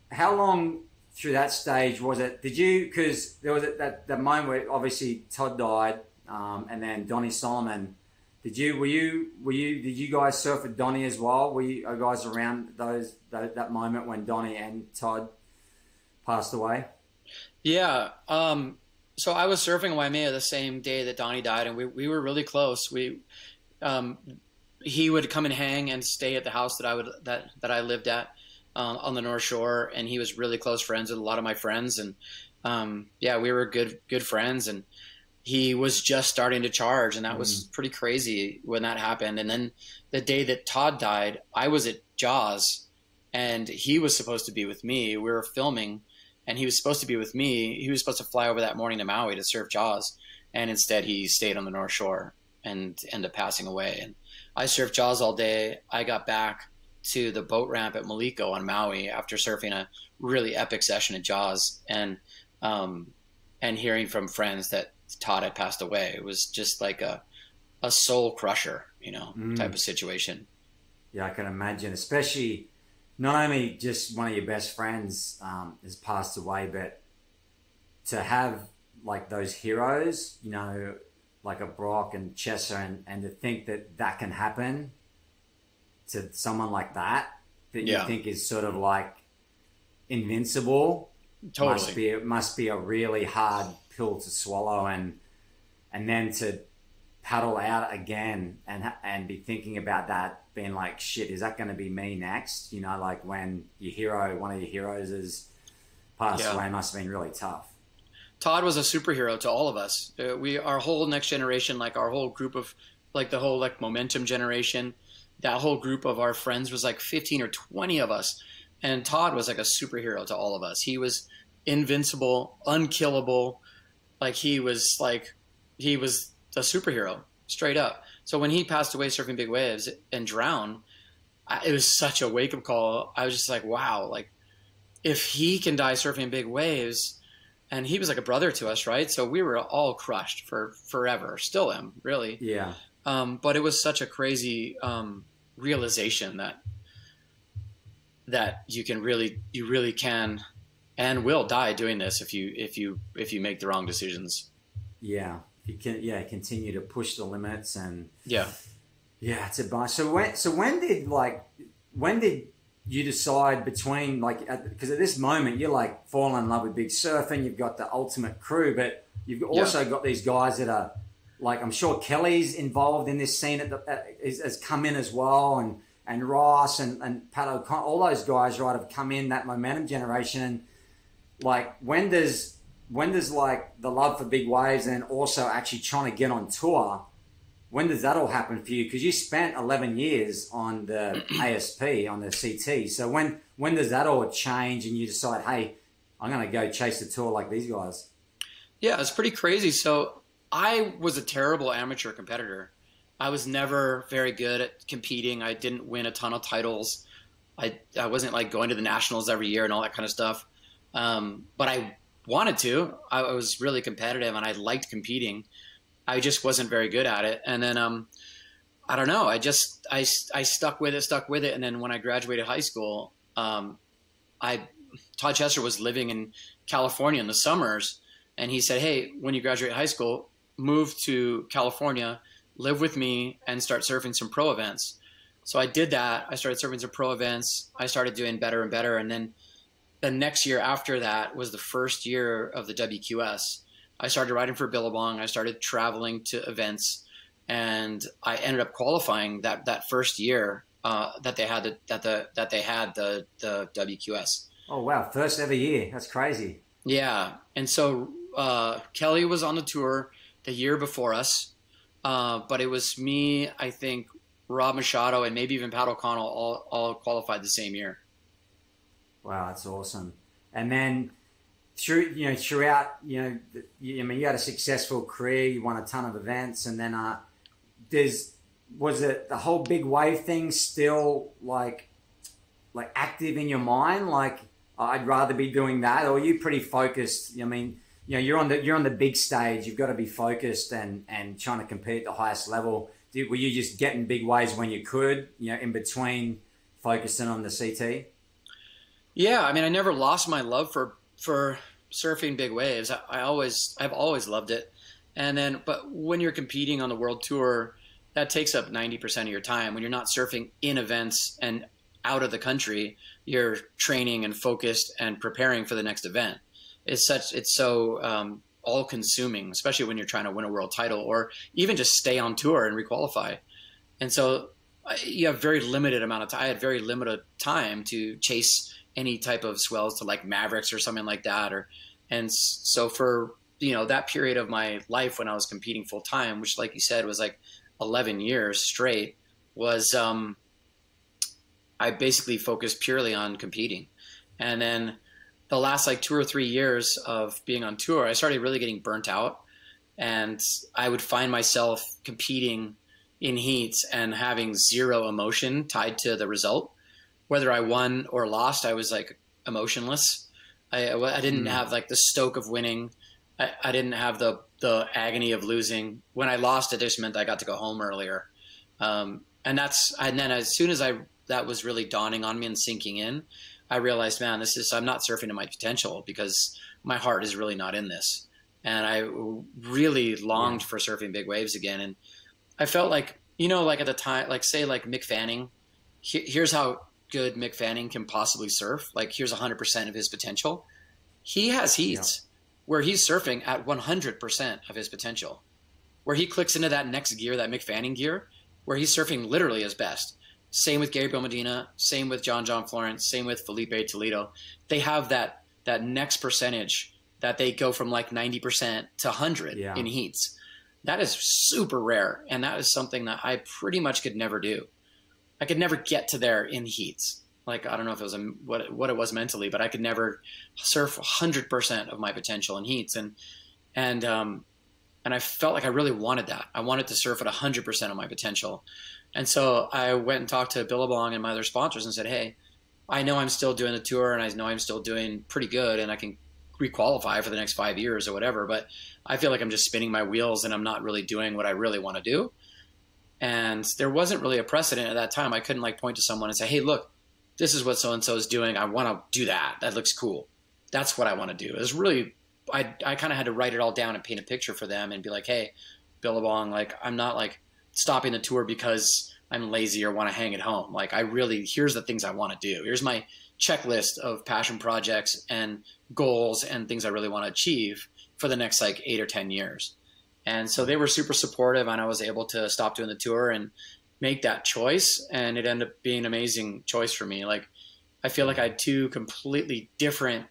how long through that stage was it? Did you, because there was that moment where obviously Todd died, and then Donnie Solomon. Did you guys surf with Donnie as well? Were you guys around that moment when Donnie and Todd passed away? Yeah. So I was surfing in Waimea the same day that Donnie died, and we were really close. He would come and hang and stay at the house that I lived at on the North Shore, and he was really close friends with a lot of my friends, and we were good friends. And he was just starting to charge, and that was pretty crazy when that happened. And then the day that Todd died, I was at Jaws, and he was supposed to be with me. We were filming, and he was supposed to be with me. He was supposed to fly over that morning to Maui to surf Jaws, and instead he stayed on the North Shore and ended up passing away. And I surfed Jaws all day. I got back to the boat ramp at Maliko on Maui after surfing a really epic session at Jaws, and hearing from friends that Todd had passed away. It was just like a soul crusher, you know, type of situation. Yeah, I can imagine, especially not only just one of your best friends has passed away, but to have like those heroes, you know, like a Brock and Chesser, and to think that can happen to someone like that you think is sort of like invincible. Totally. Must be a really hard pill to swallow, and then to paddle out again and be thinking about that, being like, shit, is that going to be me next? You know, like when one of your heroes has passed away, must have been really tough. Todd was a superhero to all of us. Our whole next generation, like our whole group of, like the whole like momentum generation, that whole group of our friends was like 15 or 20 of us. And Todd was like a superhero to all of us. He was invincible, unkillable. Like he was a superhero straight up. So when he passed away surfing big waves and drowned, it was such a wake up call. I was just like, wow, like if he can die surfing big waves, and he was like a brother to us, right? So we were all crushed for forever. Still am, really. Yeah. But it was such a crazy realization that you really can and will die doing this if you make the wrong decisions. Yeah. You can continue to push the limits and it's advice. So when did you decide between, like, because at this moment you're like falling in love with big surfing, you've got the ultimate crew, but you've also got these guys that are like, I'm sure Kelly's involved in this scene has come in as well, and Ross and Pat O'Connor, all those guys, right, have come in, that momentum generation. And like, when does like the love for big waves and also actually trying to get on tour, when does that all happen for you? Because you spent 11 years on the ASP, on the CT. So when does that all change and you decide, hey, I'm going to go chase the tour like these guys? Yeah, it's pretty crazy. So I was a terrible amateur competitor. I was never very good at competing. I didn't win a ton of titles. I wasn't like going to the nationals every year and all that kind of stuff. But I wanted to. I was really competitive and I liked competing. I just wasn't very good at it. And then, I don't know. I stuck with it. And then when I graduated high school, Todd Chesser was living California in the summers. And he said, hey, when you graduate high school, move to California, live with me, and start surfing some pro events. So I did that. I started surfing some pro events. I started doing better and better. And then the next year after that was the first year of the WQS. I started riding for Billabong. I started traveling to events, and I ended up qualifying that first year that they had the WQS. Oh wow! First ever year. That's crazy. Yeah, and so Kelly was on the tour the year before us, but it was me, I think, Rob Machado, and maybe even Pat O'Connell all qualified the same year. Wow, that's awesome. And then throughout, you had a successful career. You won a ton of events, and then was it the whole big wave thing still like active in your mind? Like, I'd rather be doing that, or are you pretty focused? I mean, you're on the big stage. You've got to be focused and trying to compete at the highest level. Were you just getting big waves when you could, in between focusing on the CT? Yeah, I mean, I never lost my love for surfing big waves. I've always loved it. But when you're competing on the world tour, that takes up 90% of your time. When you're not surfing in events and out of the country, you're training and focused and preparing for the next event. It's so all consuming, especially when you're trying to win a world title or even just stay on tour and requalify. And so you have very limited amount of time. I had very limited time to chase any type of swells to like Mavericks or something like that. So for, that period of my life when I was competing full time, which like you said was like 11 years straight, was I basically focused purely on competing. And then the last like 2 or 3 years of being on tour, I started really getting burnt out, and I would find myself competing in heats and having zero emotion tied to the result. Whether I won or lost, I was like emotionless. I didn't have like the stoke of winning. I didn't have the agony of losing. When I lost, it just meant I got to go home earlier. And then as soon as that was really dawning on me and sinking in, I realized, man, I'm not surfing to my potential because my heart is really not in this. And I really longed for surfing big waves again. And I felt like, like at the time, like say like Mick Fanning, here's how good Mick Fanning can possibly surf. Like here's 100% of his potential. He has heats where he's surfing at 100% of his potential, where he clicks into that next gear, that Mick Fanning gear, where he's surfing literally his best. Same with Gabriel Medina, same with John Florence, same with Felipe Toledo. They have that next percentage that they go from like 90% to 100 in heats. That is super rare, and that is something that I pretty much could never do. I could never get to there in heats. Like, I don't know if it was what it was mentally, but I could never surf 100% of my potential in heats. And I felt like I really wanted that. I wanted to surf at 100% of my potential. And so I went and talked to Billabong and my other sponsors and said, hey, I know I'm still doing the tour and I know I'm still doing pretty good and I can requalify for the next 5 years or whatever, but I feel like I'm just spinning my wheels and I'm not really doing what I really want to do. And there wasn't really a precedent at that time. I couldn't like point to someone and say, hey, look, this is what so-and-so is doing. I want to do that. That looks cool. That's what I want to do. It was really, I kind of had to write it all down and paint a picture for them and be like, hey, Billabong, like, I'm not like stopping the tour because I'm lazy or want to hang at home. Like, here's the things I want to do. Here's my checklist of passion projects and goals and things I really want to achieve for the next like 8 or 10 years. And so they were super supportive, and I was able to stop doing the tour and make that choice. And it ended up being an amazing choice for me. Like, I feel like I had 2 completely different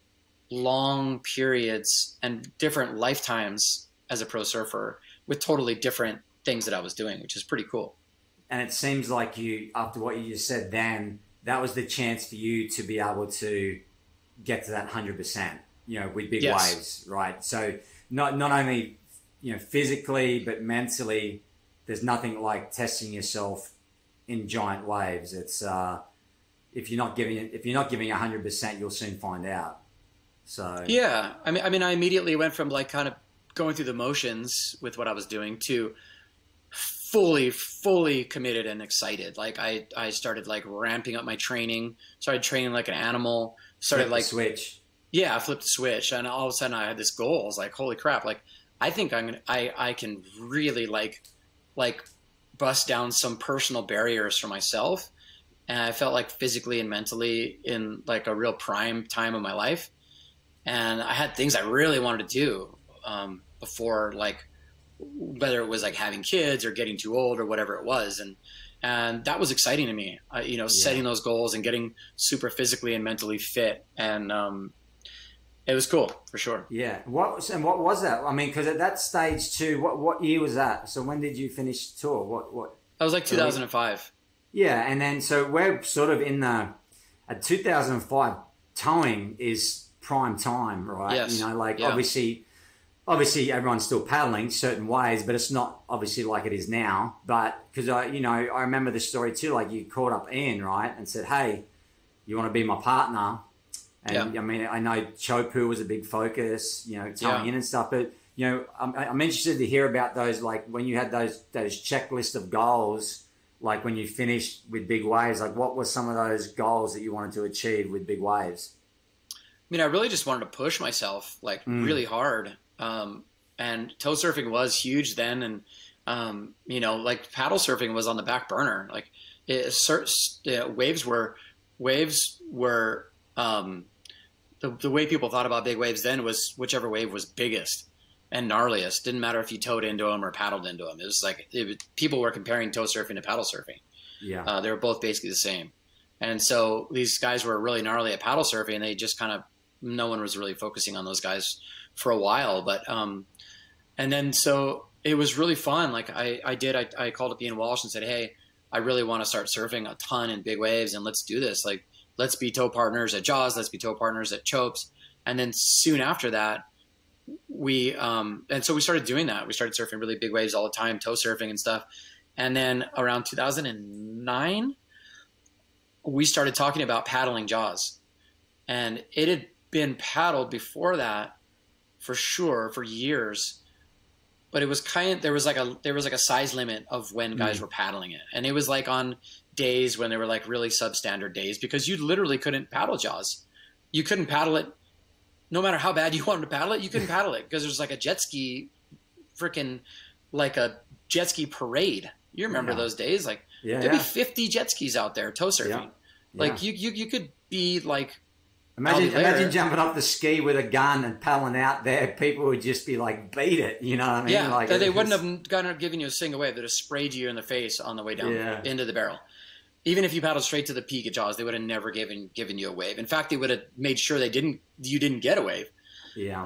long periods and different lifetimes as a pro surfer with totally different things that I was doing, which is pretty cool. And it seems like after what you just said then, that was the chance for you to be able to get to that 100%, with big waves, right? So not only, physically, but mentally, there's nothing like testing yourself in giant waves. It's if you're not giving 100%, you'll soon find out. So yeah, I mean, I immediately went from like kind of going through the motions with what I was doing to fully committed and excited. Like I started like ramping up my training, started training like an animal, started like switch. Yeah, I flipped the switch, and all of a sudden I had this goal. I was like, holy crap, like I think I can really like bust down some personal barriers for myself. And I felt like physically and mentally in like a real prime time of my life. And I had things I really wanted to do before, like whether it was like having kids or getting too old or whatever it was. And that was exciting to me, setting those goals and getting super physically and mentally fit. And it was cool for sure. Yeah. What was that? I mean, because at that stage too, what year was that? So when did you finish the tour? What? That was like 2005. Yeah, and then so we're sort of in at 2005. Towing is prime time, right? Yes. Obviously everyone's still paddling certain ways, but it's not obviously like it is now. But because I remember the story too. Like you called up Ian, right, and said, "Hey, you want to be my partner?" And I mean, I know Chopu was a big focus, towing in and stuff. But I'm interested to hear about those, like when you had those checklist of goals. Like when you finished with big waves, like what were some of those goals that you wanted to achieve with big waves? I mean, I really just wanted to push myself like really hard. And toe surfing was huge then. And, like paddle surfing was on the back burner. Like waves were the way people thought about big waves then was whichever wave was biggest and gnarliest. Didn't matter if you towed into them or paddled into them. It was like people were comparing toe surfing to paddle surfing. Yeah, they were both basically the same. And so these guys were really gnarly at paddle surfing, and they just kind of no one was really focusing on those guys for a while. But and then so it was really fun. Like I called up Ian Walsh and said, "Hey, I really want to start surfing a ton in big waves, and let's do this. Like let's be tow partners at Jaws. Let's be tow partners at Chopes." And then soon after that, and so we started doing that. We started surfing really big waves all the time, tow surfing and stuff. And then around 2009, we started talking about paddling Jaws, and it had been paddled before that for sure for years, but it was there was like a size limit of when guys were paddling it. And it was like on days when they were like really substandard days, because you literally couldn't paddle Jaws. You couldn't paddle it. No matter how bad you wanted to paddle it, you couldn't paddle it because there's like a jet ski, like a jet ski parade. You remember those days? Like there'd be 50 jet skis out there tow surfing. Yeah. Like you could be like, imagine jumping off the ski with a gun and paddling out there. People would just be like, beat it. You know what I mean? Yeah, like, they wouldn't have given you a single wave. They'd have sprayed you in the face on the way down into the barrel. Even if you paddled straight to the peak of Jaws, they would have never given you a wave. In fact, they would have made sure you didn't get a wave. Yeah.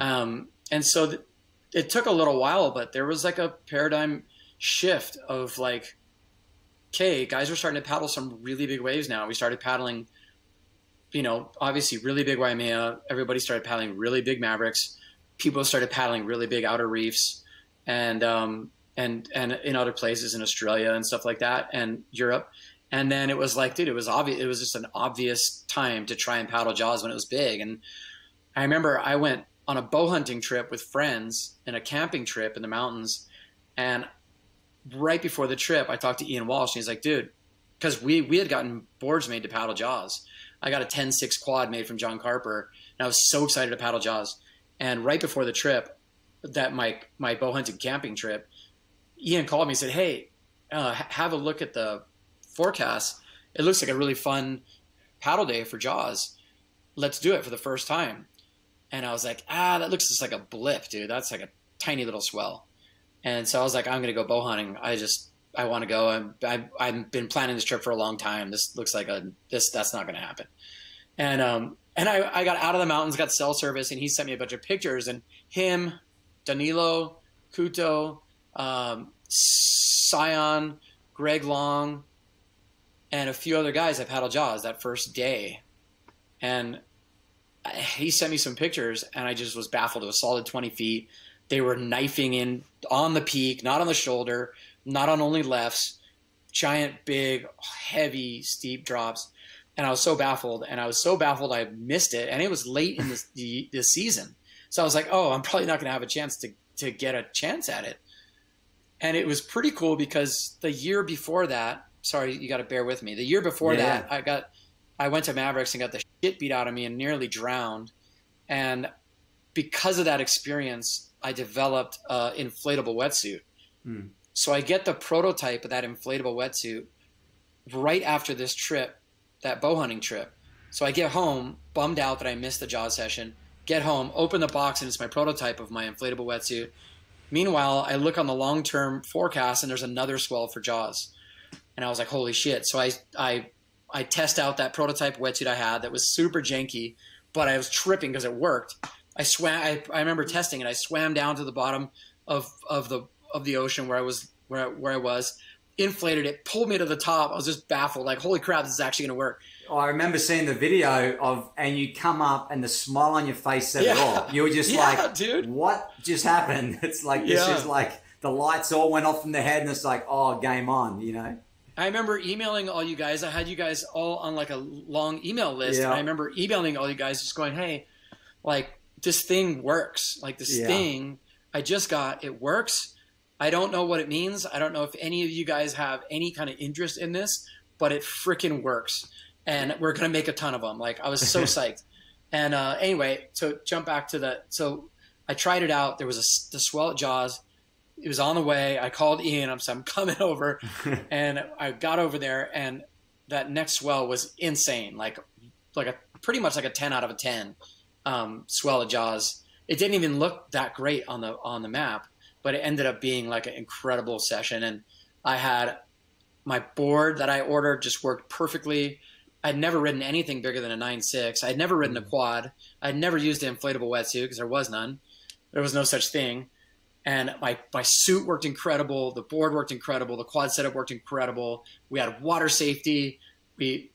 And so it took a little while, but there was like a paradigm shift of like, okay, guys were starting to paddle some really big waves now. We started paddling, obviously really big Waimea. Everybody started paddling really big Mavericks. People started paddling really big outer reefs, and in other places in Australia and stuff like that, and Europe. And then it was like, dude, it was obvious. It was just an obvious time to try and paddle Jaws when it was big. And I remember I went on a bow hunting trip with friends and a camping trip in the mountains. And right before the trip, I talked to Ian Walsh, and he's like, dude, because we had gotten boards made to paddle Jaws. I got a 10-6 quad made from John Carper, and I was so excited to paddle Jaws. And right before the trip, that my bow hunting camping trip, Ian called me and said, hey, have a look at the forecast. It looks like a really fun paddle day for Jaws. Let's do it for the first time. And I was like, that looks just like a blip, dude. That's like a tiny little swell. And so I was like, I'm going to go bow hunting. I want to go. I've been planning this trip for a long time. This looks like that's not going to happen. And I got out of the mountains, got cell service, and he sent me a bunch of pictures, and him, Danilo, Kuto, Sion, Greg Long, and a few other guys that paddled Jaws that first day. And he sent me some pictures, and I just was baffled. It was solid 20 feet. They were knifing in on the peak, not on the shoulder, not on only lefts, giant, big, heavy, steep drops. And I was so baffled, I missed it. And it was late in the season. So I was like, oh, I'm probably not going to have a chance to get a chance at it. And it was pretty cool because the year before that, sorry, you got to bear with me. The year before that, I went to Mavericks and got the shit beat out of me and nearly drowned. And because of that experience, I developed an inflatable wetsuit. So I get the prototype of that inflatable wetsuit right after this trip, that bow hunting trip. So I get home, bummed out that I missed the Jaws session, get home, open the box, and it's my prototype of my inflatable wetsuit. Meanwhile, I look on the long-term forecast, and there's another swell for Jaws. And I was like, holy shit. So I test out that prototype wetsuit I had that was super janky, but I was tripping because it worked. I remember testing it. I swam down to the bottom of the ocean where I was, inflated it, pulled me to the top. I was just baffled, like, holy crap, this is actually going to work. Oh, I remember seeing the video and you come up and the smile on your face said it all. You were just like, dude, what just happened? It's like, this is like the lights all went off in the head and it's like, oh, game on, you know? I remember emailing all you guys. I had you guys all on like a long email list. And I remember emailing all you guys just going, hey, like, this thing works. Like, this thing I just got, it works. I don't know what it means. I don't know if any of you guys have any kind of interest in this, but it freaking works. And we're going to make a ton of them. Like, I was so psyched. And anyway, so jump back to so I tried it out. There was the swell at Jaws. It was on the way. I called Ian. I'm coming over. And I got over there, and that next swell was insane. Like pretty much like a 10 out of a 10 swell at Jaws. It didn't even look that great on the map, but it ended up being like an incredible session. And I had my board that I ordered just worked perfectly. I'd never ridden anything bigger than a 9.6. I'd never ridden a quad. I'd never used an inflatable wetsuit because there was none. There was no such thing. And my suit worked incredible. The board worked incredible. The quad setup worked incredible. We had water safety.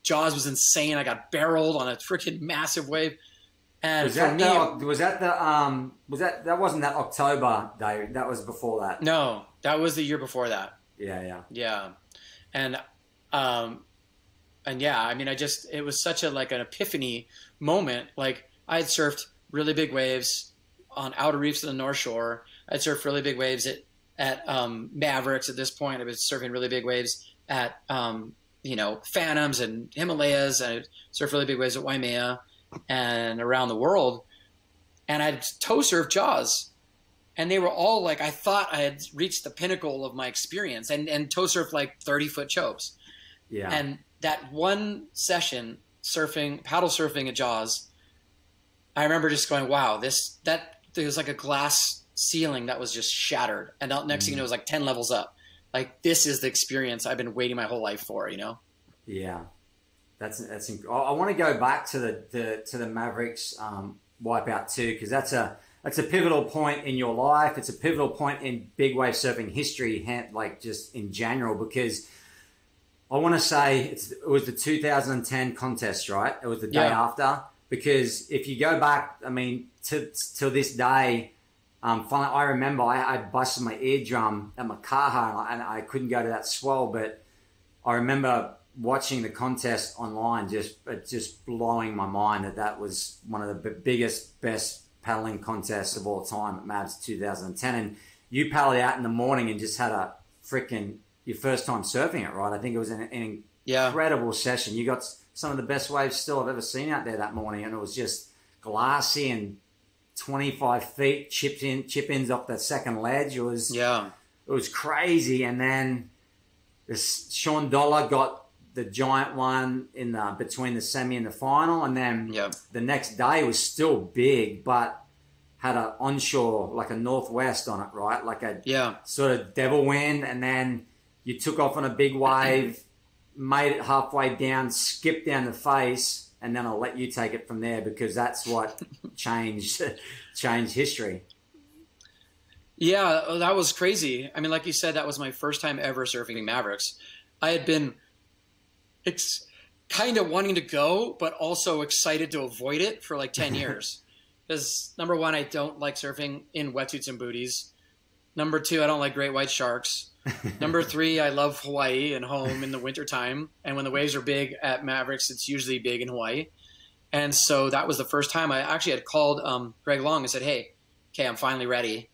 Jaws was insane. I got barreled on a freaking massive wave. And that wasn't that October day? That was before that. No, that was the year before that. Yeah. And yeah, I mean, it was such an epiphany moment. Like, I had surfed really big waves on outer reefs of the North Shore. I'd surfed really big waves at Mavericks at this point. I was surfing really big waves at, Phantoms and Himalayas. And I'd surfed really big waves at Waimea and around the world. And I'd tow surf Jaws. And they were all like, I thought I had reached the pinnacle of my experience and tow surf like 30-foot chopes. Yeah. And that one session paddle surfing at Jaws, I remember just going, wow, there was like a glass ceiling that was just shattered. And next thing you know, it was like 10 levels up. Like, this is the experience I've been waiting my whole life for, you know? Yeah. I want to go back to the Mavericks wipeout too, because that's a pivotal point in your life. It's a pivotal point in big wave surfing history, like just in general, because I want to say it was the 2010 contest, right? It was the day after, because if you go back, I mean, to this day, finally, I remember I busted my eardrum at Makaha and I couldn't go to that swell, but I remember watching the contest online, just blowing my mind that was one of the biggest, best paddling contests of all time at Mavs 2010. And you paddled out in the morning and just had your first time surfing it, right? I think it was an incredible session. You got some of the best waves still I've ever seen out there that morning, and it was just glassy and 25 feet chip ins off the second ledge. It was crazy. And then Sean Dollar got the giant one in between the semi and the final, and then the next day was still big, but had an onshore, like a northwest on it, right? Like a sort of devil wind, and then you took off on a big wave, made it halfway down, skipped down the face, and then I'll let you take it from there, because that's what changed history. Yeah, that was crazy. I mean, like you said, that was my first time ever surfing Mavericks. I had been kind of wanting to go, but also excited to avoid it for like 10 years. Because number one, I don't like surfing in wetsuits and booties. Number two, I don't like great white sharks. Number three, I love Hawaii and home in the wintertime. And when the waves are big at Mavericks, it's usually big in Hawaii. And so that was the first time I actually had called Greg Long and said, hey, okay, I'm finally ready.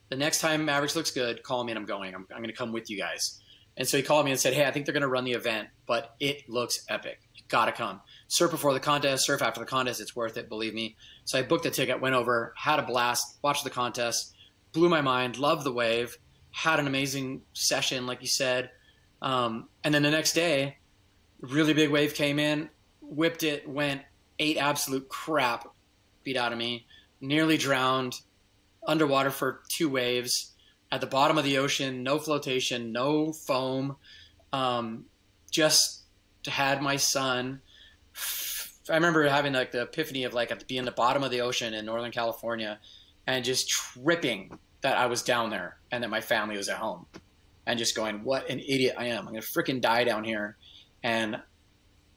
The next time Mavericks looks good, call me and I'm going. I'm going to come with you guys. And so he called me and said, hey, I think they're going to run the event, but it looks epic. You got to come. Surf before the contest, surf after the contest. It's worth it, believe me. So I booked a ticket, went over, had a blast, watched the contest, blew my mind, loved the wave, had an amazing session, like you said. And then the next day, really big wave came in, whipped it, went, ate absolute crap, beat out of me, nearly drowned, underwater for 2 waves, at the bottom of the ocean, no flotation, no foam, just had my son. I remember having like the epiphany of like at being the bottom of the ocean in Northern California and just tripping that I was down there and that my family was at home and just going, what an idiot I am. I'm going to freaking die down here. And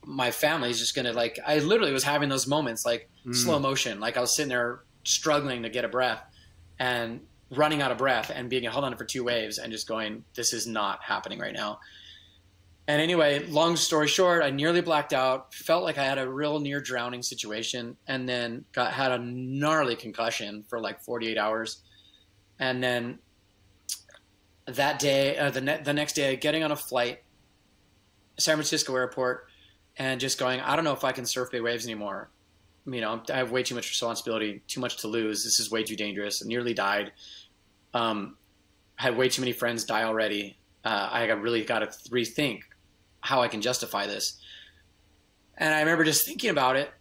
my family is just going to like, I literally was having those moments like slow motion. Like I was sitting there struggling to get a breath and running out of breath and being held on for 2 waves and just going, this is not happening right now. And anyway, long story short, I nearly blacked out, felt like I had a real near drowning situation, and then had a gnarly concussion for like 48 hours. And then that day, the next day, getting on a flight, San Francisco airport, and just going, I don't know if I can surf big waves anymore. You know, I have way too much responsibility, too much to lose. This is way too dangerous. I nearly died. Had way too many friends die already. I really got to rethink how I can justify this. And I remember just thinking about it.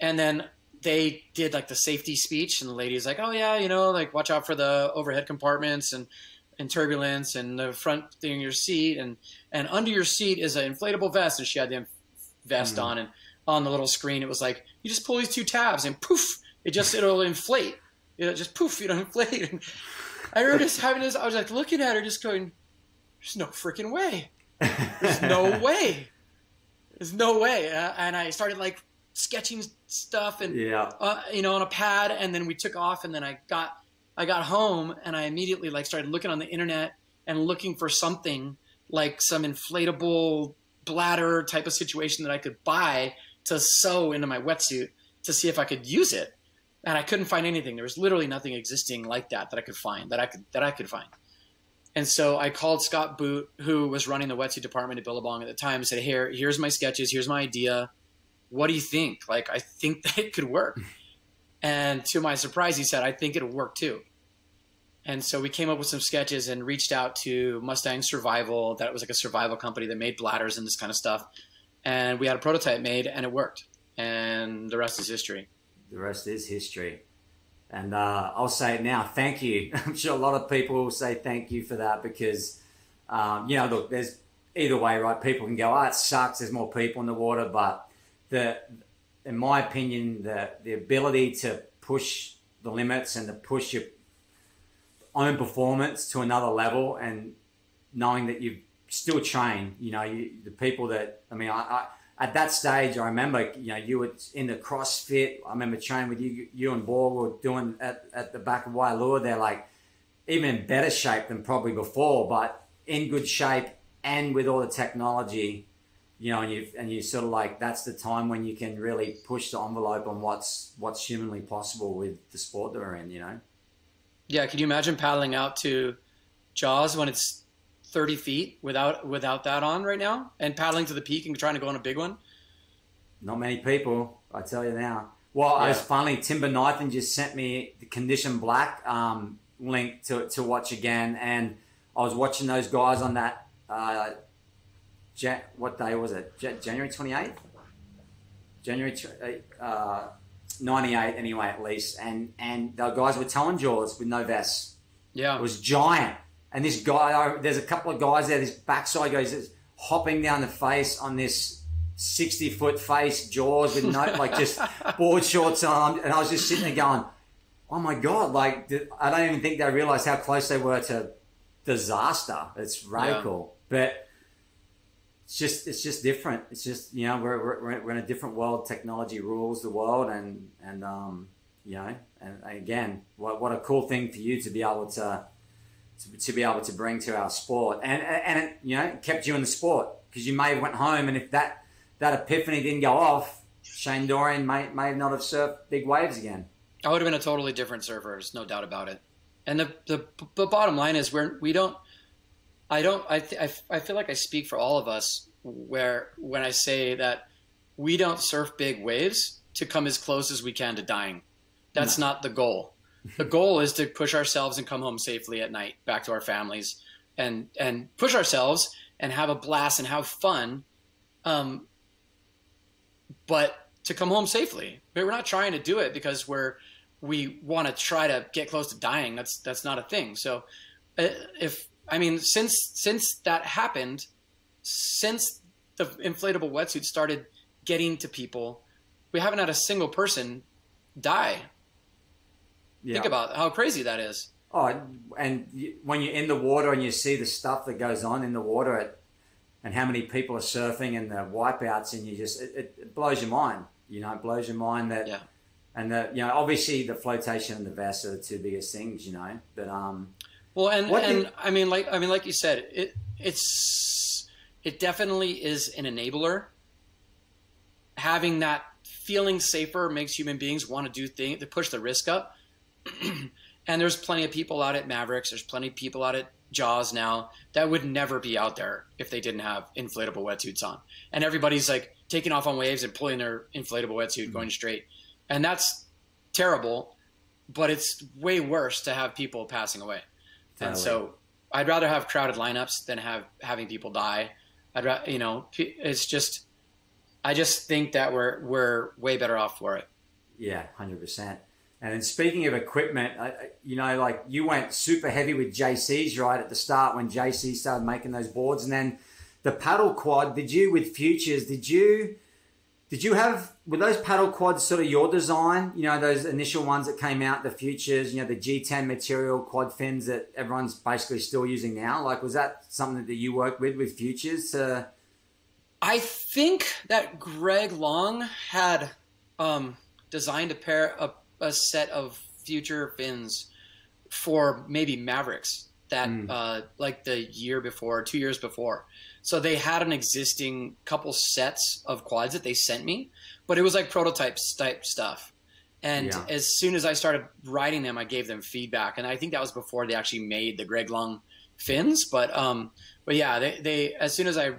And then they did like the safety speech, and the lady's like, oh yeah, you know, like watch out for the overhead compartments and turbulence and the front thing in your seat. And under your seat is an inflatable vest. And she had the vest on, and on the little screen, it was like, you just pull these 2 tabs and poof, it'll inflate. It'll just poof, inflate. And I remember just having this, I was like looking at her just going, there's no freaking way. There's no way. There's no way. And I started like sketching stuff and, you know, on a pad. And then we took off, and then I got home, and I immediately like started looking on the internet and looking for something like some inflatable bladder type of situation that I could buy to sew into my wetsuit to see if I could use it. And I couldn't find anything. There was literally nothing existing like that I could find, that I could find. And so I called Scott Boot, who was running the wetsuit department at Billabong at the time, and said, here's my sketches. Here's my idea. What do you think? Like, I think that it could work. And to my surprise, he said, I think it'll work too. And so we came up with some sketches and reached out to Mustang Survival. That was like a survival company that made bladders and this kind of stuff. And we had a prototype made, and it worked. And the rest is history. The rest is history. And I'll say it now, thank you. I'm sure a lot of people will say thank you for that because, you know, look, there's either way, right? People can go, it sucks, there's more people in the water. But in my opinion, the ability to push the limits and to push your own performance to another level, and knowing that you still train, you know, the people that, I mean, I at that stage, I remember, you know, you were in the CrossFit. I remember training with you and Ball were doing at the back of Wailua. They're like even in better shape than probably before, but in good shape and with all the technology, you know, and you sort of like, that's the time when you can really push the envelope on what's humanly possible with the sport that we're in, you know? Yeah. Can you imagine paddling out to Jaws when it's 30 feet without that on right now, and paddling to the peak and trying to go on a big one? Not many people, I tell you now. Well, yeah. I was finally, Timber Nathan just sent me the Condition Black link to watch again, and I was watching those guys on that, what day was it? January 28th? January 98 anyway, at least, and the guys were towing Jaws with no vests. Yeah. It was giant. And this guy, there's a couple of guys there, this backside goes hopping down the face on this 60-foot face Jaws with no, like just board shorts on. And I was just sitting there going, oh my God, like, I don't even think they realized how close they were to disaster. It's radical. Yeah. But it's just different. It's just, you know, we're in a different world. Technology rules the world. And you know, and again, what a cool thing for you to be able to bring to our sport, and it, you know, kept you in the sport, because you may have went home, and if that epiphany didn't go off, Shane Dorian may not have surfed big waves again. I would have been a totally different surfer. There's no doubt about it. And the bottom line is we don't. I feel like I speak for all of us when I say that we don't surf big waves to come as close as we can to dying. That's not the goal. The goal is to push ourselves and come home safely at night back to our families and push ourselves and have a blast and have fun. But to come home safely. We're not trying to do it because we want to try to get close to dying. That's not a thing. So since that happened, since the inflatable wetsuit started getting to people, we haven't had a single person die. Yeah. Think about how crazy that is. Oh, and when you're in the water and you see the stuff that goes on in the water and how many people are surfing and the wipeouts, and it blows your mind. It blows your mind that, yeah. And obviously the flotation and the vest are the two biggest things, but well, like you said, it definitely is an enabler. Having that feeling safer makes human beings want to do things to push the risk up. And there's plenty of people out at Mavericks. There's plenty of people out at Jaws now that would never be out there if they didn't have inflatable wetsuits on. And everybody's like taking off on waves and pulling their inflatable wetsuit going straight. And that's terrible, but it's way worse to have people passing away. Totally. And so I'd rather have crowded lineups than having people die. It's just, I just think that we're way better off for it. Yeah, 100%. And then speaking of equipment, like you went super heavy with JCs right at the start when JC started making those boards, and then the paddle quad. With Futures? Were those paddle quads sort of your design? Those initial ones that came out, the Futures, the G10 material quad fins that everyone's basically still using now. Like, was that something that you worked with Futures? I think that Greg Long had designed a set of Future fins for maybe Mavericks that like the year before, 2 years before. So they had an existing couple sets of quads that they sent me, but it was like prototype type stuff. And as soon as I started riding them, I gave them feedback. And I think that was before they actually made the Greg Long fins. But yeah, they as soon as it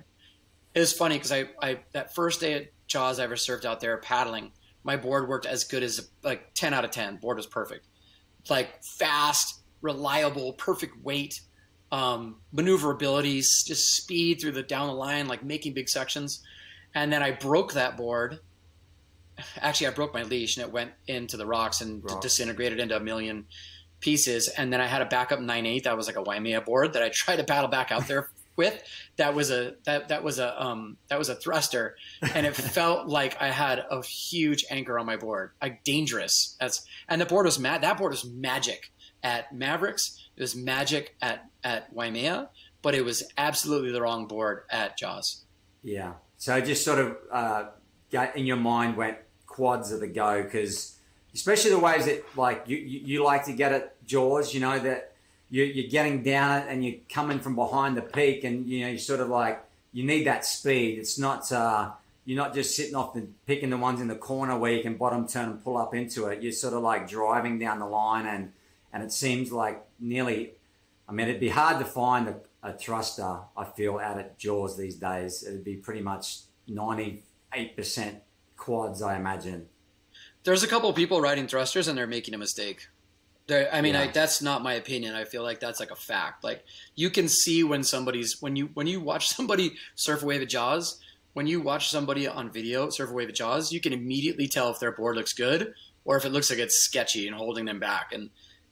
was funny because I that first day at Jaws I ever surfed out there paddling, my board worked as good as like 10 out of 10. Board was perfect. Like fast, reliable, perfect weight, maneuverability, just speed through down the line, like making big sections. And then I broke that board. Actually, I broke my leash and it went into the rocks and disintegrated into a million pieces. And then I had a backup 9/8 that was like a Waimea board that I tried to paddle back out there with. That was a thruster, and it felt like I had a huge anchor on my board, like dangerous. And the board was that board was magic at Mavericks. It was magic at Waimea, but it was absolutely the wrong board at Jaws. Yeah. So just sort of in your mind went quads are the go, because especially the waves that like you like to get at Jaws, that you're getting down it and you're coming from behind the peak, and you sort of like you need that speed. It's not you're not just sitting off and picking the ones in the corner where you can bottom turn and pull up into it. You're sort of like driving down the line, and it seems like it'd be hard to find a thruster, I feel, out at Jaws these days. It'd be pretty much 98% quads, I imagine. There's a couple of people riding thrusters and they're making a mistake. That's not my opinion. I feel like that's like a fact. Like you can see when you watch somebody surf a wave at Jaws, when you watch somebody on video surf a wave at Jaws, you can immediately tell if their board looks good or if it looks like it's sketchy and holding them back.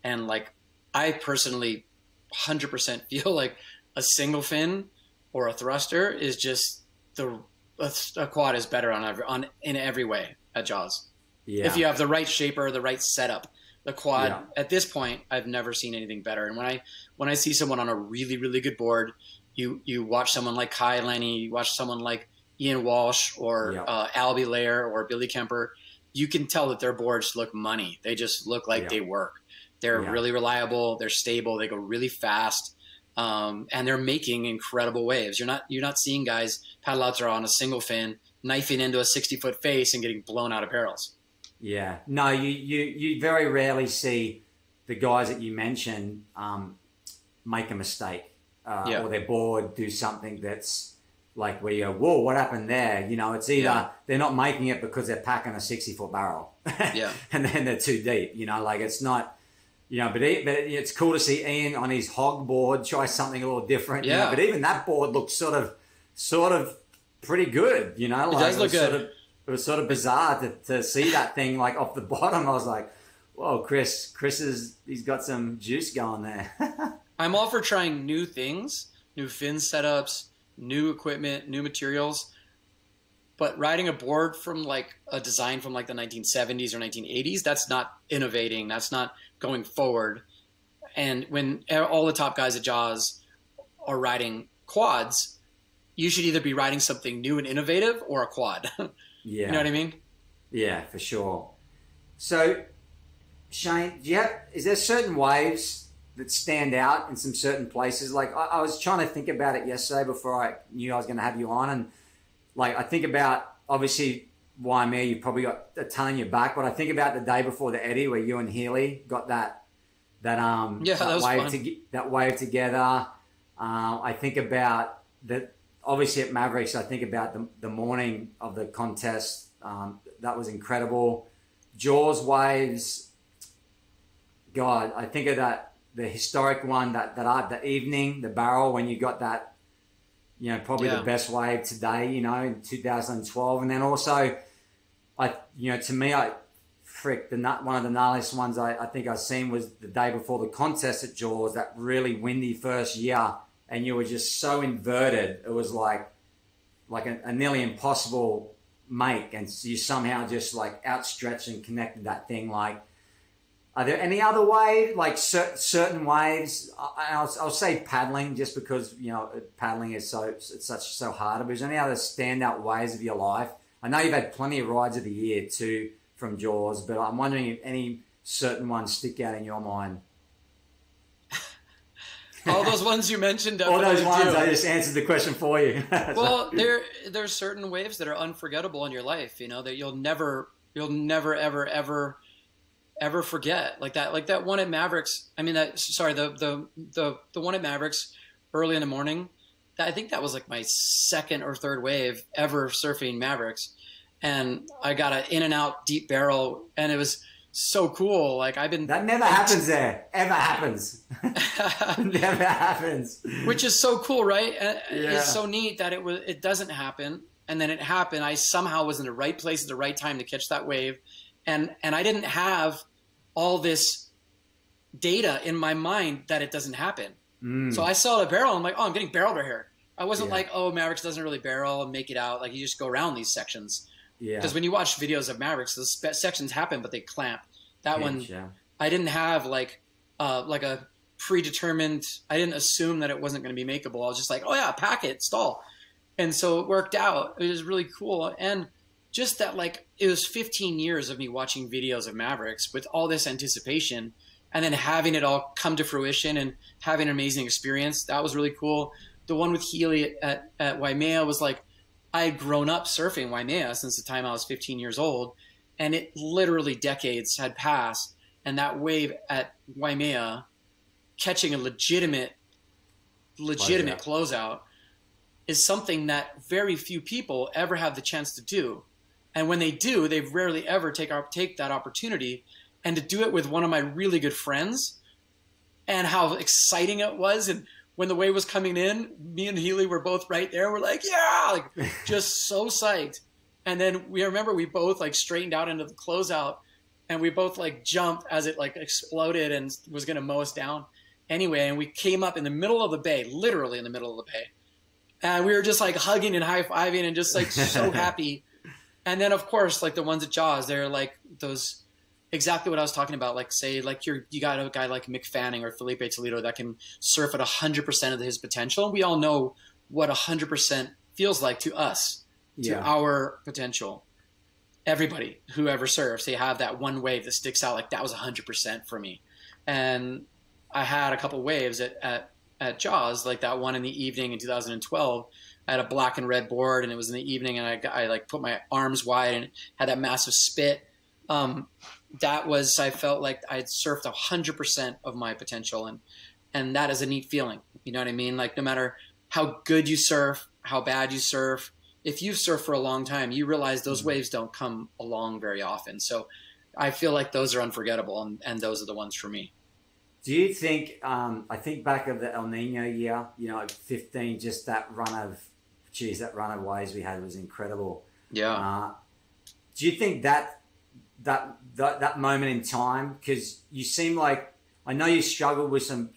And like I personally 100% feel like a single fin or a thruster is just a quad is better in every way at Jaws. Yeah. If you have the right shaper, the right setup. The quad at this point, I've never seen anything better. And when I see someone on a really, really good board, you watch someone like Kai Lenny, you watch someone like Ian Walsh or Albie Lair or Billy Kemper, you can tell that their boards look money. They just look like they work. They're really reliable. They're stable. They go really fast. And they're making incredible waves. You're not seeing guys paddle out there on a single fin, knifing into a 60-foot face and getting blown out of barrels. Yeah. No, you very rarely see the guys that you mentioned make a mistake. or their board do something that's like where you go, whoa, what happened there? You know, it's either they're not making it because they're packing a 60-foot barrel and then they're too deep, you know, like it's not, you know, but it's cool to see Ian on his hog board try something a little different. You know, but even that board looks sort of pretty good, you know. Like, it does look good. It was sort of bizarre to see that thing like off the bottom. I was like, whoa, Chris he's got some juice going there. I'm all for trying new things, new fin setups, new equipment, new materials. But riding a board from like a design from like the 1970s or 1980s, that's not innovating. That's not going forward. And when all the top guys at Jaws are riding quads, you should either be riding something new and innovative or a quad. Yeah. You know what I mean? Yeah, for sure. So, Shane, is there certain waves that stand out in some certain places? Like I was trying to think about it yesterday before I knew I was going to have you on, and like I think about obviously Waimea, you probably got a ton in your back, but I think about the day before the Eddie where you and Healy got that wave together. I think about that. Obviously at Mavericks, I think about the morning of the contest. That was incredible. Jaws waves. God, I think of the historic one, the evening, the barrel when you got that, you know, probably the best wave today, you know, in 2012. And then also, to me, one of the gnarliest ones I think I've seen was the day before the contest at Jaws, that really windy first year. And you were just so inverted. It was like a nearly impossible make. And you somehow just like outstretched and connected that thing. Like, are there any other ways, like certain waves? I'll say paddling, just because, you know, paddling is so hard. But is there any other standout waves of your life? I know you've had plenty of rides of the year too from Jaws, but I'm wondering if any certain ones stick out in your mind. All those ones you mentioned. All those ones, I just answered the question for you. Well, there's certain waves that are unforgettable in your life, you know, that you'll never ever forget. Like that one at Mavericks. I mean, the one at Mavericks early in the morning. I think that was like my second or third wave ever surfing Mavericks, and I got an in and out deep barrel, and it was so cool. Like that never happens there. Ever happens. Never happens. Which is so cool, right? It's so neat that it doesn't happen, and then it happened. I somehow was in the right place at the right time to catch that wave, and I didn't have all this data in my mind that it doesn't happen. So I saw the barrel. I'm like, oh, I'm getting barreled right here. I wasn't like, oh, Mavericks doesn't really barrel and make it out. Like you just go around these sections. Yeah. Because when you watch videos of Mavericks, the sections happen, but they clamp. That one, I didn't have like a predetermined. I didn't assume that it wasn't going to be makeable. I was just like, oh yeah, pack it, stall, and so it worked out. It was really cool, and just that, like, it was 15 years of me watching videos of Mavericks with all this anticipation, and then having it all come to fruition and having an amazing experience. That was really cool. The one with Healy at Waimea was like, I had grown up surfing Waimea since the time I was 15 years old, and it literally decades had passed. And that wave at Waimea, catching a legitimate closeout, is something that very few people ever have the chance to do. And when they do, they rarely ever take that opportunity. And to do it with one of my really good friends, and how exciting it was. And when the wave was coming in, me and Healy were both right there. We're like, yeah, like just so psyched. And then we both like straightened out into the closeout, and we both like jumped as it like exploded and was going to mow us down anyway. And we came up in the middle of the bay, literally in the middle of the bay. And we were just like hugging and high-fiving and just like so happy. And then of course, like the ones at Jaws, they're like those, exactly what I was talking about. Like say, like you got a guy like Mick Fanning or Felipe Toledo that can surf at 100% of his potential. We all know what 100% feels like to us, to our potential. Everybody who ever surfs, they have that one wave that sticks out. Like that was 100% for me. And I had a couple waves at Jaws, like that one in the evening in 2012. I had a black and red board, and it was in the evening, and I like put my arms wide and had that massive spit. I felt like I'd surfed 100% of my potential, and that is a neat feeling. You know what I mean? Like no matter how good you surf, how bad you surf, if you surf for a long time, you realize those waves don't come along very often. So I feel like those are unforgettable, and those are the ones for me. Do you think, I think back of the El Nino year, you know, like 15, just that run of waves we had was incredible. Yeah. Do you think that moment in time, because you seem like, I know you struggled with some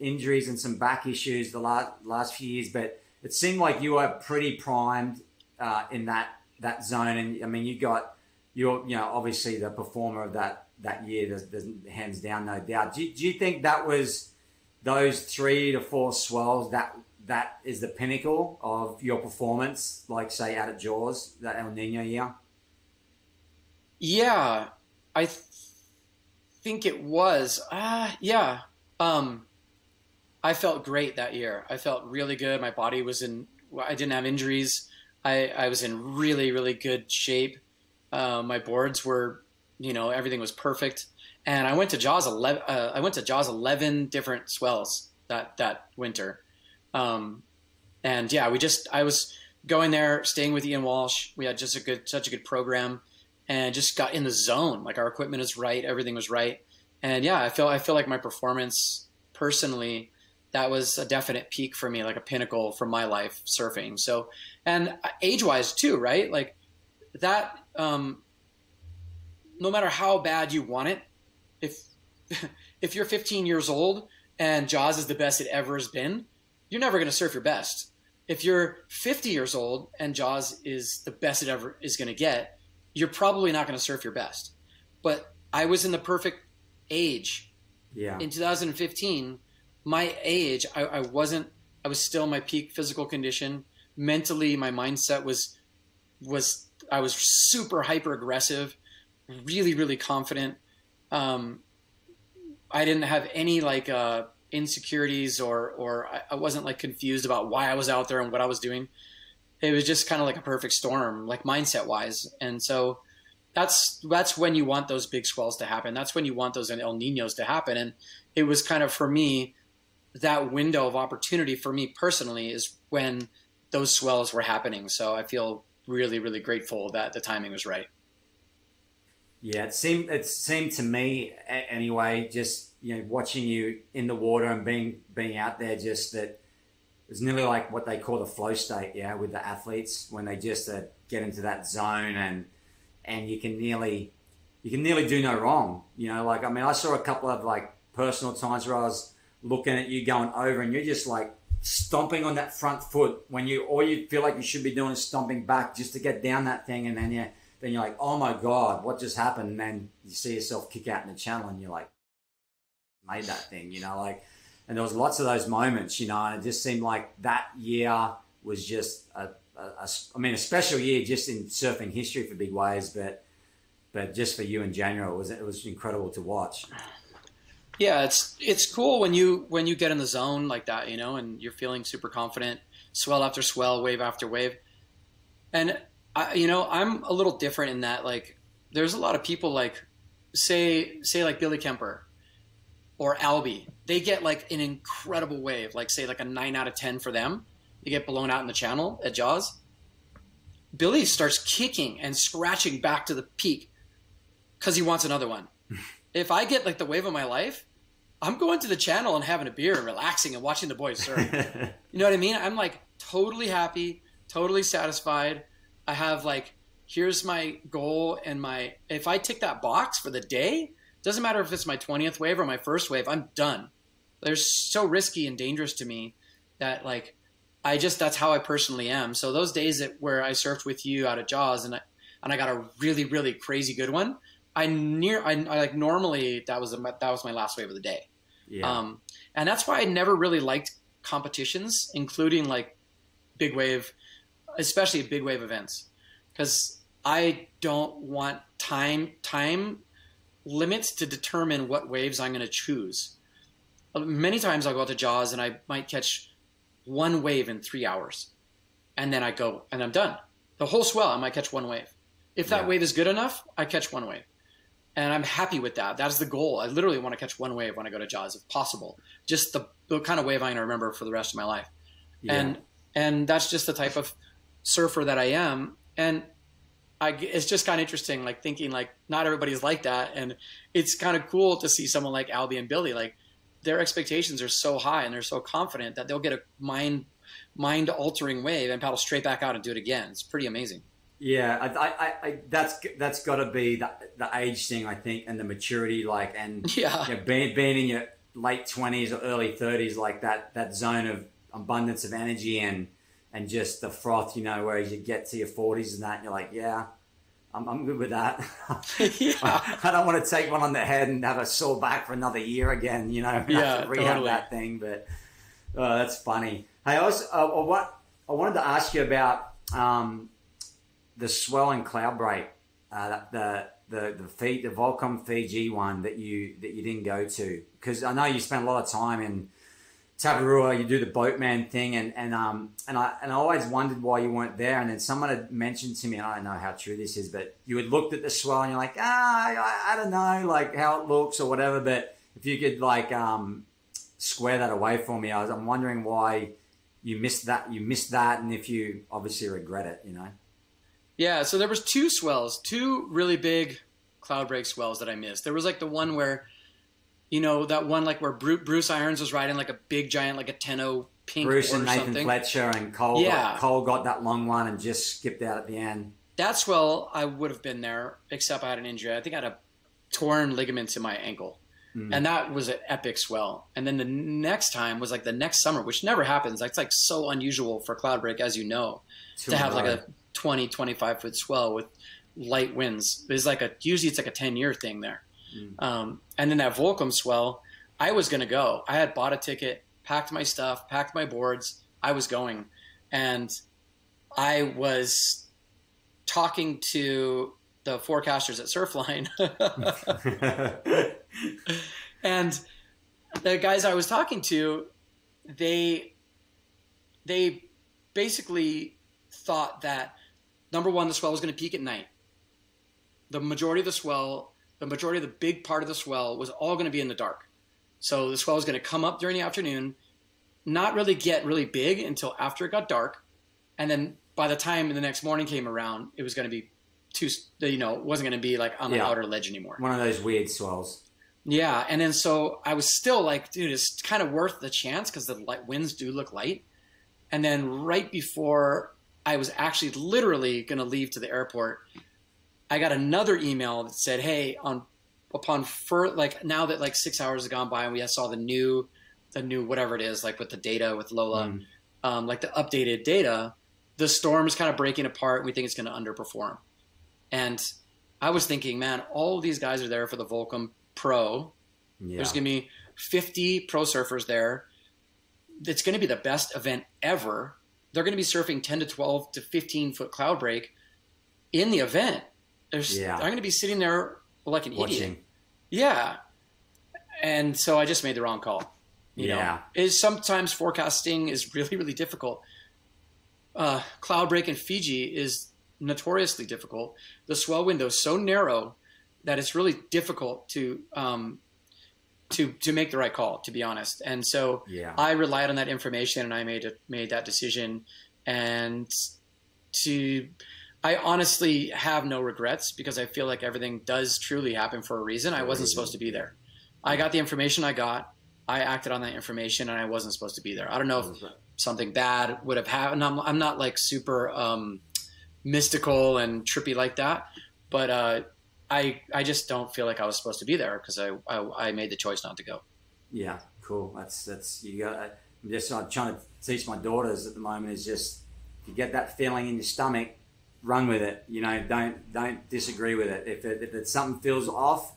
injuries and some back issues the last few years, but it seemed like you were pretty primed in that zone. And I mean, you're obviously the performer of that year. There's hands down, no doubt. Do you think that was those 3 to 4 swells that is the pinnacle of your performance, like say out at Jaws, that El Nino year? Yeah, I think it was. Yeah. I felt great that year. I felt really good. My body was I didn't have injuries. I was in really, really good shape. My boards were, everything was perfect. And I went to Jaws 11. I went to Jaws 11 different swells that winter. And yeah, I was going there, staying with Ian Walsh. We had just such a good program, and just got in the zone. Like our equipment is right, everything was right. And yeah, I feel like my performance personally, that was a definite peak for me, like a pinnacle for my life surfing. So, and age-wise too, right? Like that, no matter how bad you want it, if you're 15 years old and Jaws is the best it ever has been, you're never going to surf your best. If you're 50 years old and Jaws is the best it ever is going to get, you're probably not going to surf your best. But I was in the perfect age. Yeah. In 2015, my age, I was still in my peak physical condition. Mentally, my mindset I was super hyper aggressive, really, really confident. I didn't have any insecurities or I wasn't like confused about why I was out there and what I was doing. It was just kind of like a perfect storm, like mindset wise. And so that's when you want those big swells to happen. That's when you want those El Ninos to happen. And it was kind of, for me, that window of opportunity for me personally is when those swells were happening. So I feel really, really grateful that the timing was right. Yeah, it seemed to me anyway, just watching you in the water and being out there, just that it was nearly like what they call the flow state, yeah, with the athletes, when they just get into that zone and you can nearly do no wrong. Like, I mean, I saw a couple of like personal times where I was looking at you going over and you're just like stomping on that front foot when all you feel like you should be doing is stomping back just to get down that thing, and then you're like, oh my God, what just happened? And then you see yourself kick out in the channel and you're like, made that thing, and there was lots of those moments, and it just seemed like that year was just a special year just in surfing history for big waves, but just for you in general, it was incredible to watch. Yeah, it's cool when you get in the zone like that, and you're feeling super confident, swell after swell, wave after wave. And I'm a little different in that, like, there's a lot of people like say like Billy Kemper or Albie, they get like an incredible wave, like say like a 9 out of 10 for them. They get blown out in the channel at Jaws. Billy starts kicking and scratching back to the peak because he wants another one. If I get like the wave of my life, I'm going to the channel and having a beer and relaxing and watching the boys surf. You know what I mean? I'm like totally happy, totally satisfied. I have like, here's my goal, and if I tick that box for the day, doesn't matter if it's my 20th wave or my first wave, I'm done. They're so risky and dangerous to me that like, that's how I personally am. So those days where I surfed with you out at Jaws and I got a really, really crazy good one, I normally that was my last wave of the day. Yeah. And that's why I never really liked competitions, including like big wave, especially big wave events, because I don't want time limits to determine what waves I'm going to choose. Many times I'll go out to Jaws and I might catch one wave in 3 hours, and then I go and I'm done. The whole swell, I might catch one wave. If that wave is good enough, I catch one wave. And I'm happy with that. That's the goal. I literally want to catch one wave when I go to Jaws, if possible. Just the kind of wave I'm going to remember for the rest of my life. Yeah. And that's just the type of surfer that I am. And it's just kind of interesting, like thinking like not everybody's like that. And it's kind of cool to see someone like Albie and Billy, like their expectations are so high and they're so confident that they'll get a mind altering wave and paddle straight back out and do it again. It's pretty amazing. Yeah, that's got to be the age thing, I think, and the maturity, like, and being in your late 20s or early 30s, like that zone of abundance of energy and just the froth, you know, whereas you get to your 40s and that, and you're like, yeah, I'm good with that. I don't want to take one on the head and have a sore back for another year again, you know, yeah, to rehab that thing. But that's funny. Hey, I wanted to ask you about the swell and Cloudbreak, the Volcom Fiji one that you didn't go to, because I know you spent a lot of time in Tavarua. You do the boatman thing, and I always wondered why you weren't there. And then someone had mentioned to me, and I don't know how true this is, but you had looked at the swell and you're like, I don't know, like how it looks or whatever. But if you could like square that away for me, I'm wondering why you missed that. And if you obviously regret it, you know. Yeah, so there was two really big Cloudbreak swells that I missed. There was like the one where, you know, that one like where Bruce Irons was riding like a big giant, like a 10-0 pink Bruce and Nathan something. Fletcher and Cole. Cole got that long one and just skipped out at the end. That swell, I would have been there, except I had an injury. I think I had a torn ligaments in my ankle. And that was an epic swell. And then the next time was like the next summer, which never happens. It's like so unusual for Cloudbreak, as you know, to have like a 20, 25 foot swell with light winds. Usually it's like a 10-year thing there. And then that Volcom swell, I was going to go. I had bought a ticket, packed my stuff, packed my boards. I was going. And I was talking to the forecasters at Surfline. And the guys I was talking to, they basically thought that, number one, the swell was going to peak at night. The majority of the big part of the swell was all going to be in the dark. So the swell was going to come up during the afternoon, not really get really big until after it got dark. And then by the time the next morning came around, it was going to be it wasn't going to be like on the outer ledge anymore. One of those weird swells. Yeah. And then so I was still like, dude, it's kind of worth the chance because the winds do look light. And then right before I was actually literally going to leave to the airport, I got another email that said, hey, now that like 6 hours have gone by and we saw the new whatever it is, like with the data with Lola, like the updated data, the storm is kind of breaking apart. And we think it's going to underperform. And I was thinking, man, all of these guys are there for the Volcom Pro. Yeah. There's going to be 50 pro surfers there. It's going to be the best event ever. They're going to be surfing 10 to 12 to 15 foot Cloudbreak in the event. I'm going to be sitting there like an idiot. Yeah. And so I just made the wrong call. You know, sometimes forecasting is really, really difficult. Cloudbreak in Fiji is notoriously difficult. The swell window is so narrow that it's really difficult to make the right call, to be honest. And so I relied on that information and I made that decision. And I honestly have no regrets because I feel like everything does truly happen for a reason. I wasn't supposed to be there. I got the information I got. I acted on that information and I wasn't supposed to be there. I don't know if something bad would have happened. I'm not like super mystical and trippy like that, but I just don't feel like I was supposed to be there because I made the choice not to go. Yeah, cool. That's you got. I'm just trying to teach my daughters at the moment is just if you get that feeling in your stomach, run with it. You know, don't disagree with it. If it's something feels off,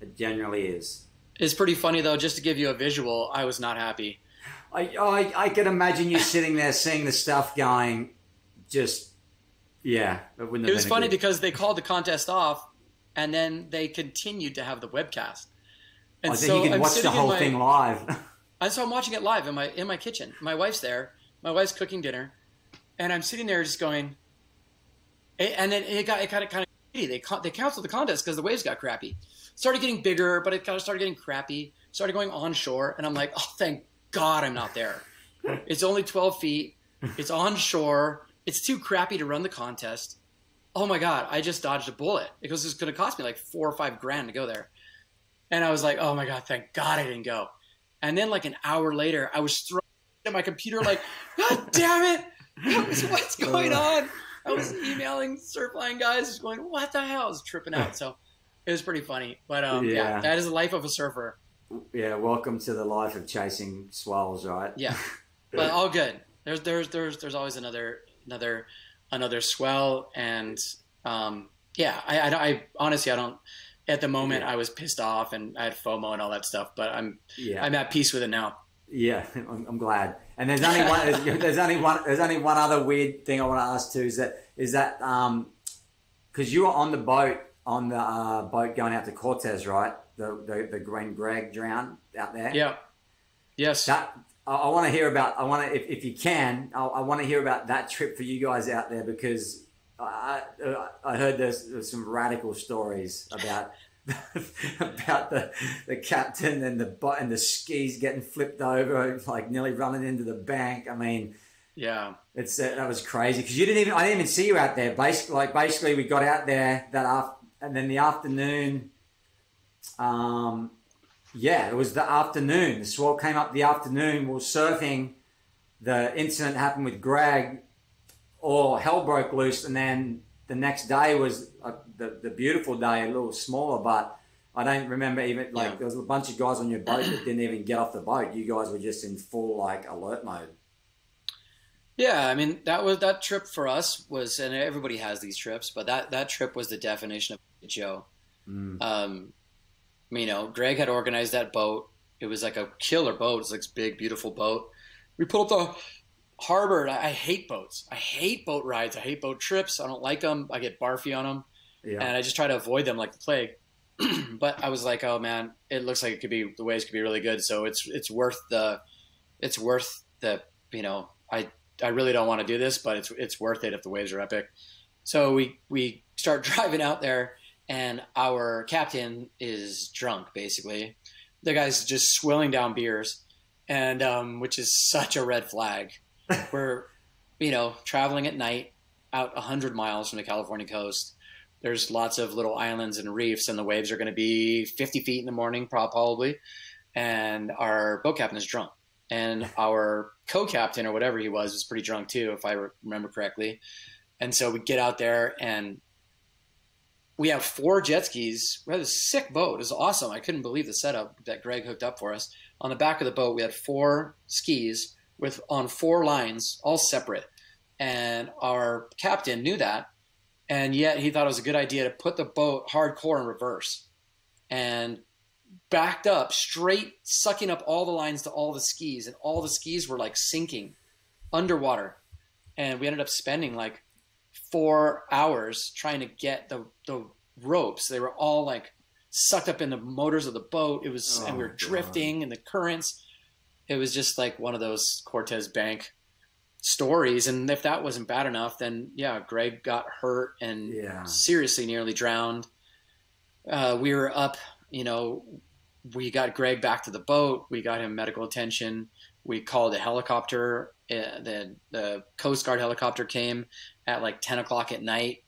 it generally is. It's pretty funny though. Just to give you a visual, I was not happy. I can imagine you sitting there seeing the stuff going, just it was funny because they called the contest off, and then they continued to have the webcast. And so you can watch the whole thing live. And so I'm watching it live in my kitchen. My wife's there. My wife's cooking dinner, and I'm sitting there just going. And then it kind of They canceled the contest because the waves got crappy. Started getting bigger, but it kind of started getting crappy. Started going onshore, and I'm like, oh, thank God I'm not there. It's only 12 feet. It's onshore. It's too crappy to run the contest. Oh my God, I just dodged a bullet because it's going to cost me like $4 or $5 grand to go there. And I was like, oh my God, thank God I didn't go. And then like an hour later, I was throwing at my computer like, God damn it. What's going on? I was emailing Surfline guys just going, what the hell? I was tripping out. So it was pretty funny. But yeah, that is the life of a surfer. Yeah, welcome to the life of chasing swells, right? Yeah, but all good. There's always another swell, and yeah, I honestly I don't. At the moment, I was pissed off and I had FOMO and all that stuff, but I'm at peace with it now. Yeah, I'm glad. And there's only one other weird thing I want to ask too. Is that because you were on the boat going out to Cortes, right? The Green Greg drowned out there. Yeah. Yes. That I want to hear about. If you can, I want to hear about that trip for you guys out there, because I heard there's some radical stories about the captain and the skis getting flipped over, like nearly running into the bank. I mean, yeah, that was crazy because I didn't even see you out there. Basically, we got out there and then the afternoon. It was the afternoon. The swell came up the afternoon. We were surfing. The incident happened with Greg. All hell broke loose, and then the next day was the beautiful day, a little smaller, but I don't remember even there was a bunch of guys on your boat that didn't even get off the boat. You guys were just in full alert mode. Yeah, I mean that trip for us was, and everybody has these trips, but that trip was the definition of a Joe. Greg had organized that boat. It was like a killer boat. It's like this big, beautiful boat. We pulled up the harbor. I hate boats. I hate boat rides. I hate boat trips. I don't like them. I get barfy on them, and I just try to avoid them like the plague. But I was like, oh man, it looks like the waves could be really good. So it's worth the I really don't want to do this, but it's worth it if the waves are epic. So we start driving out there, and our captain is drunk. Basically, the guy's just swilling down beers, and which is such a red flag. We're, traveling at night out 100 miles from the California coast. There's lots of little islands and reefs, and the waves are going to be 50 feet in the morning, probably. And our boat captain is drunk. And our co-captain, or whatever he was pretty drunk too, if I remember correctly. And so we get out there, and we have 4 jet skis. We had a sick boat. It was awesome. I couldn't believe the setup that Greg hooked up for us. On the back of the boat, we had 4 skis on 4 lines, all separate. And our captain knew that, and yet he thought it was a good idea to put the boat hardcore in reverse and backed up straight, sucking up all the lines to all the skis, and all the skis were like sinking underwater. And we ended up spending like 4 hours trying to get the ropes. They were all like sucked up in the motors of the boat. It was, and we were drifting in the currents. It was just like one of those Cortes Bank stories. And if that wasn't bad enough, then Greg got hurt and seriously nearly drowned. We were up, we got Greg back to the boat. We got him medical attention. We called a helicopter. The Coast Guard helicopter came at like 10 o'clock at night.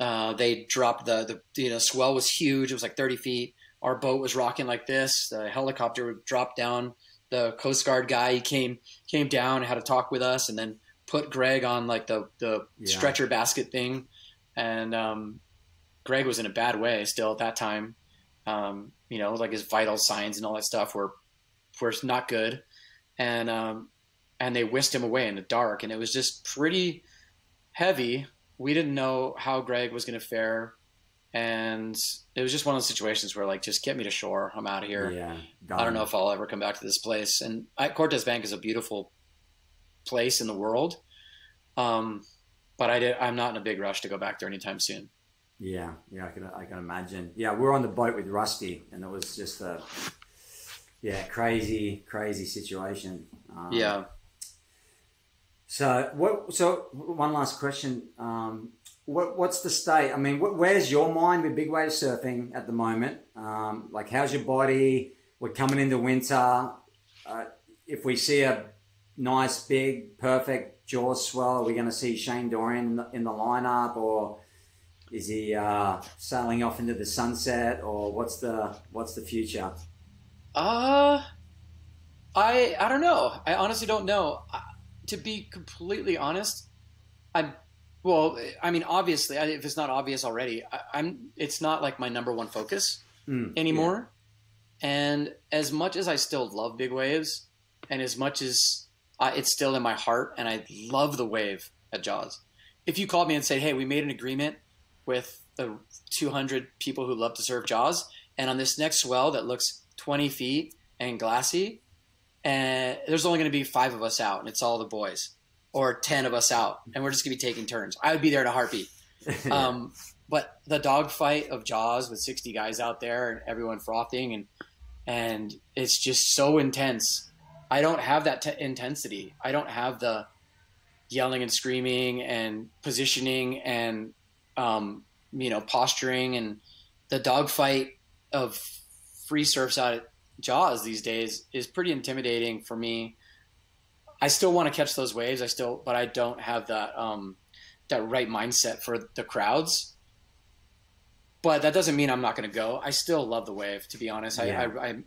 They dropped the swell was huge. It was like 30 feet. Our boat was rocking like this. The helicopter would drop down. The Coast Guard guy, he came down and had a talk with us, and then put Greg on like the stretcher basket thing. And Greg was in a bad way still at that time. Like his vital signs and all that stuff were not good. And they whisked him away in the dark, and it was just pretty heavy. We didn't know how Greg was going to fare. And it was just one of those situations where just get me to shore. I'm out of here. Yeah, I don't know if I'll ever come back to this place. And Cortes Bank is a beautiful place in the world. But I'm not in a big rush to go back there anytime soon. Yeah, I can imagine. Yeah, we're on the boat with Rusty, and it was just a crazy situation. Yeah. So one last question. what's the state? I mean, where's your mind with big wave surfing at the moment? Like, how's your body? We're coming into winter. If we see a nice, big, perfect Jaws swell, are we going to see Shane Dorian in the lineup, or is he sailing off into the sunset, or what's the future? I don't know. I honestly don't know. To be completely honest, obviously, if it's not obvious already, it's not like my number one focus anymore. Yeah. And as much as I still love big waves, and as much as it's still in my heart, and I love the wave at Jaws. If you called me and said, hey, we made an agreement with the 200 people who love to surf Jaws, and on this next swell that looks 20 feet and glassy, and there's only going to be 5 of us out, and it's all the boys, or 10 of us out, and we're just going to be taking turns, I would be there in a heartbeat. But the dogfight of Jaws with 60 guys out there and everyone frothing, and it's just so intense. I don't have that intensity. I don't have the yelling and screaming and positioning and posturing, and the dogfight of free surfs out at Jaws these days is pretty intimidating for me. I still want to catch those waves. But I don't have that right mindset for the crowds. But that doesn't mean I'm not going to go. I still love the wave, to be honest. Yeah.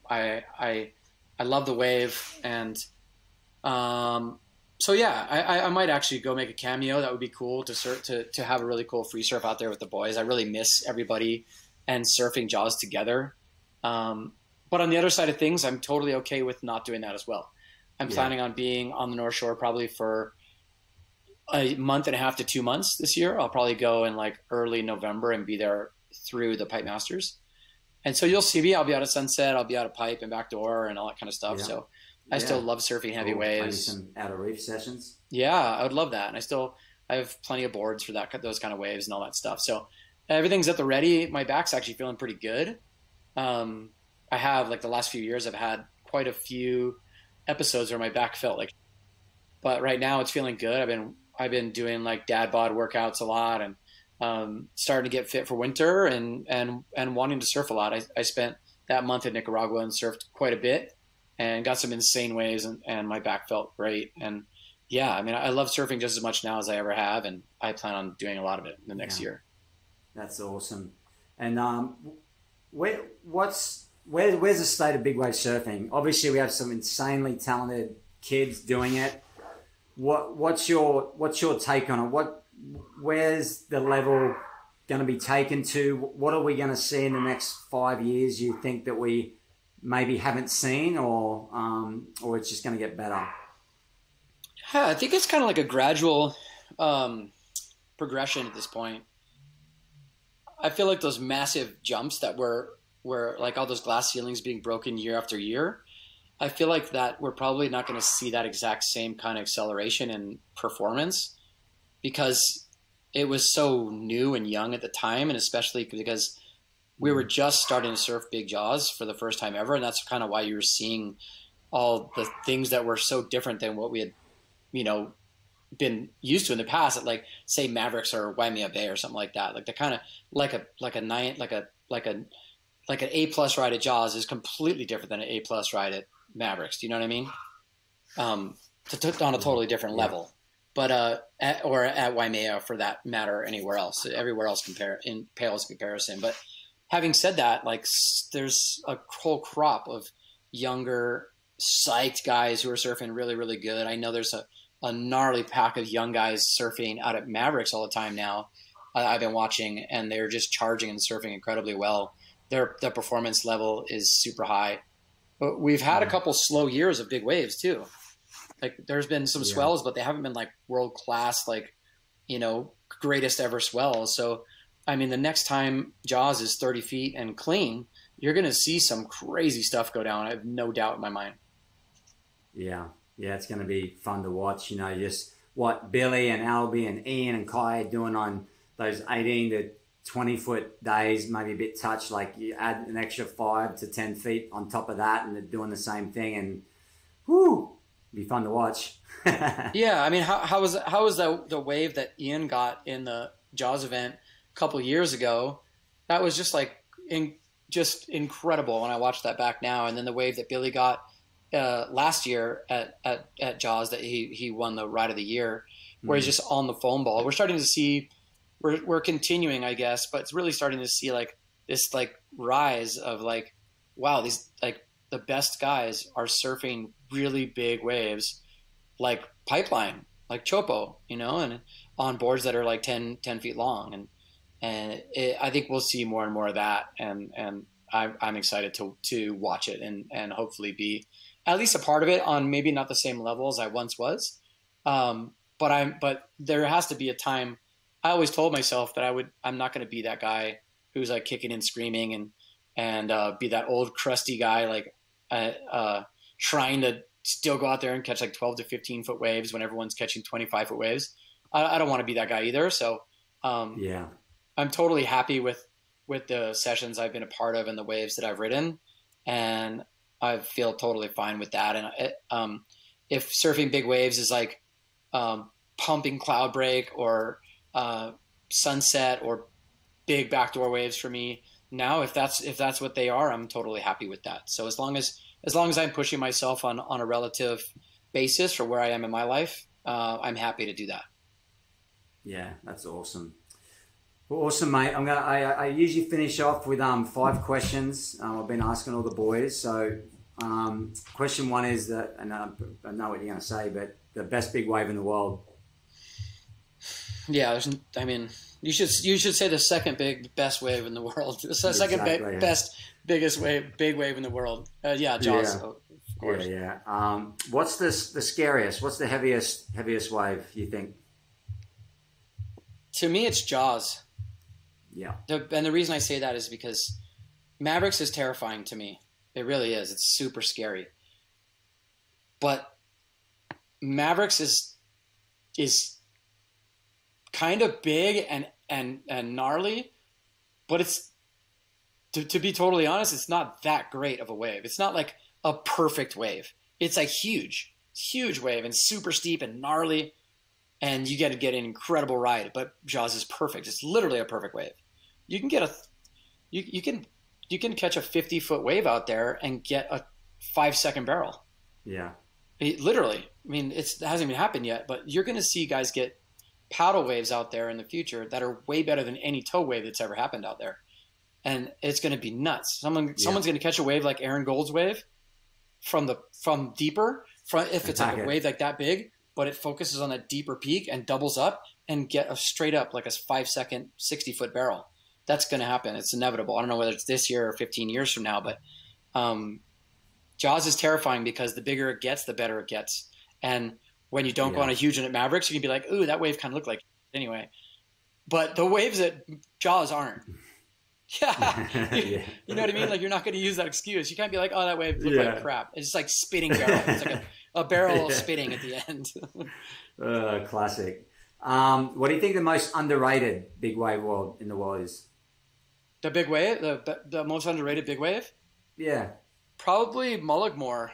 I love the wave, and so yeah, I might actually go make a cameo. That would be cool to have a really cool free surf out there with the boys. I really miss everybody and surfing Jaws together. But on the other side of things, I'm totally okay with not doing that as well. I'm planning on being on the North Shore probably for a month and a half to 2 months this year. I'll probably go in like early November and be there through the Pipe Masters. And so you'll see me. I'll be out of Sunset. I'll be out of Pipe and Backdoor and all that kind of stuff. Yeah. So I still love surfing heavy waves. Maybe some out of reef sessions. Yeah, I would love that. And I have plenty of boards for those kind of waves and all that stuff. So everything's at the ready. My back's actually feeling pretty good. I have, like, the last few years, I've had quite a few episodes where my back felt like, but right now it's feeling good. I've been doing like dad bod workouts a lot, and starting to get fit for winter and wanting to surf a lot. I spent that month in Nicaragua and surfed quite a bit and got some insane waves, and my back felt great. And yeah, I love surfing just as much now as I ever have, and I plan on doing a lot of it in the next year. That's awesome. And where's the state of big wave surfing? Obviously, we have some insanely talented kids doing it. What's your take on it? Where's the level going to be taken to? What are we going to see in the next 5 years, you think, that we maybe haven't seen, or it's just going to get better? Yeah, I think it's kind of like a gradual progression at this point. I feel like those massive jumps that were like all those glass ceilings being broken year after year, I feel like that we're probably not going to see that exact same kind of acceleration and performance, because it was so new and young at the time, and especially because we were just starting to surf big Jaws for the first time ever, and that's kind of why you were seeing all the things that were so different than what we had, been used to in the past, at, like, say, Mavericks or Waimea Bay or something like that. Like the kind of like an A+ ride at Jaws is completely different than an A+ ride at Mavericks. Do you know what I mean? On a totally different level. But or at Waimea, for that matter, anywhere else. Everywhere else pales in comparison. But having said that, like, there's a whole crop of younger, psyched guys who are surfing really, really good. I know there's a gnarly pack of young guys surfing out at Mavericks all the time now. I've been watching, and they're just charging and surfing incredibly well. Their performance level is super high. But we've had a couple slow years of big waves too. Like, there's been some swells, but they haven't been like world class, like, greatest ever swells. So, the next time Jaws is 30 feet and clean, you're going to see some crazy stuff go down. I have no doubt in my mind. Yeah. Yeah, it's going to be fun to watch. Just what Billy and Albie and Ian and Kai are doing on those 18 to 20-foot days, maybe a bit touch. Like, you add an extra 5 to 10 feet on top of that, and they're doing the same thing, and whoo, it'd be fun to watch. Yeah, how was the wave that Ian got in the Jaws event a couple years ago, that was just like just incredible when I watched that back now. And then the wave that Billy got last year at Jaws, that he won the ride of the year, where he's just on the foam ball. We're starting to see, we're continuing, I guess, but it's really starting to see like this like rise of like, wow, these like the best guys are surfing really big waves like Pipeline, like Chopo, you know, and on boards that are like 10 feet long. And I think we'll see more and more of that. And I'm excited to watch it and hopefully be at least a part of it on maybe not the same level as I once was. But there has to be a time. I always told myself that I'm not going to be that guy who's like kicking and screaming and be that old crusty guy, like trying to still go out there and catch like 12 to 15 foot waves when everyone's catching 25 foot waves. I don't want to be that guy either. So I'm totally happy with the sessions I've been a part of and the waves that I've ridden, and I feel totally fine with that. And if surfing big waves is like pumping Cloudbreak or Sunset or big backdoor waves for me now, if that's what they are, I'm totally happy with that. So as long as I'm pushing myself on a relative basis for where I am in my life, I'm happy to do that. Yeah, that's awesome. Well, awesome, mate. I usually finish off with 5 questions. I've been asking all the boys. So question 1 is that, and I know what you're going to say, but the best big wave in the world. Yeah, you should say the second best wave in the world. The second best biggest big wave in the world. Jaws. Yeah. Of course. Yeah. What's the scariest? What's the heaviest wave you think? To me, it's Jaws. Yeah. And the reason I say that is because Mavericks is terrifying to me. It really is. It's super scary. But Mavericks is kind of big and gnarly, but it's to be totally honest, it's not that great of a wave. It's not like a perfect wave. It's like huge wave and super steep and gnarly, and you get to get an incredible ride. But Jaws is perfect. It's literally a perfect wave. You can get you can catch a 50-foot wave out there and get a 5-second barrel. Yeah. Literally. I mean, it hasn't even happened yet, but you're going to see guys get paddle waves out there in the future that are way better than any tow wave that's ever happened out there. And it's going to be nuts. Someone's going to catch a wave like Aaron Gould's wave from deeper, if it's like a wave like that big, but it focuses on a deeper peak and doubles up and get a straight up like a 5-second 60-foot barrel. That's going to happen. It's inevitable. I don't know whether it's this year or 15 years from now, but Jaws is terrifying because the bigger it gets, the better it gets. And when you don't go on a huge one at Mavericks, you can be like, ooh, that wave kind of looked like it anyway. But the waves at Jaws aren't. You know what I mean? Like, you're not going to use that excuse. You can't be like, oh, that wave looked like crap. It's just like spitting barrel. It's like a barrel spitting at the end. Classic. What do you think the most underrated big wave in the world is? The big wave? The most underrated big wave? Yeah. Probably Mullaghmore.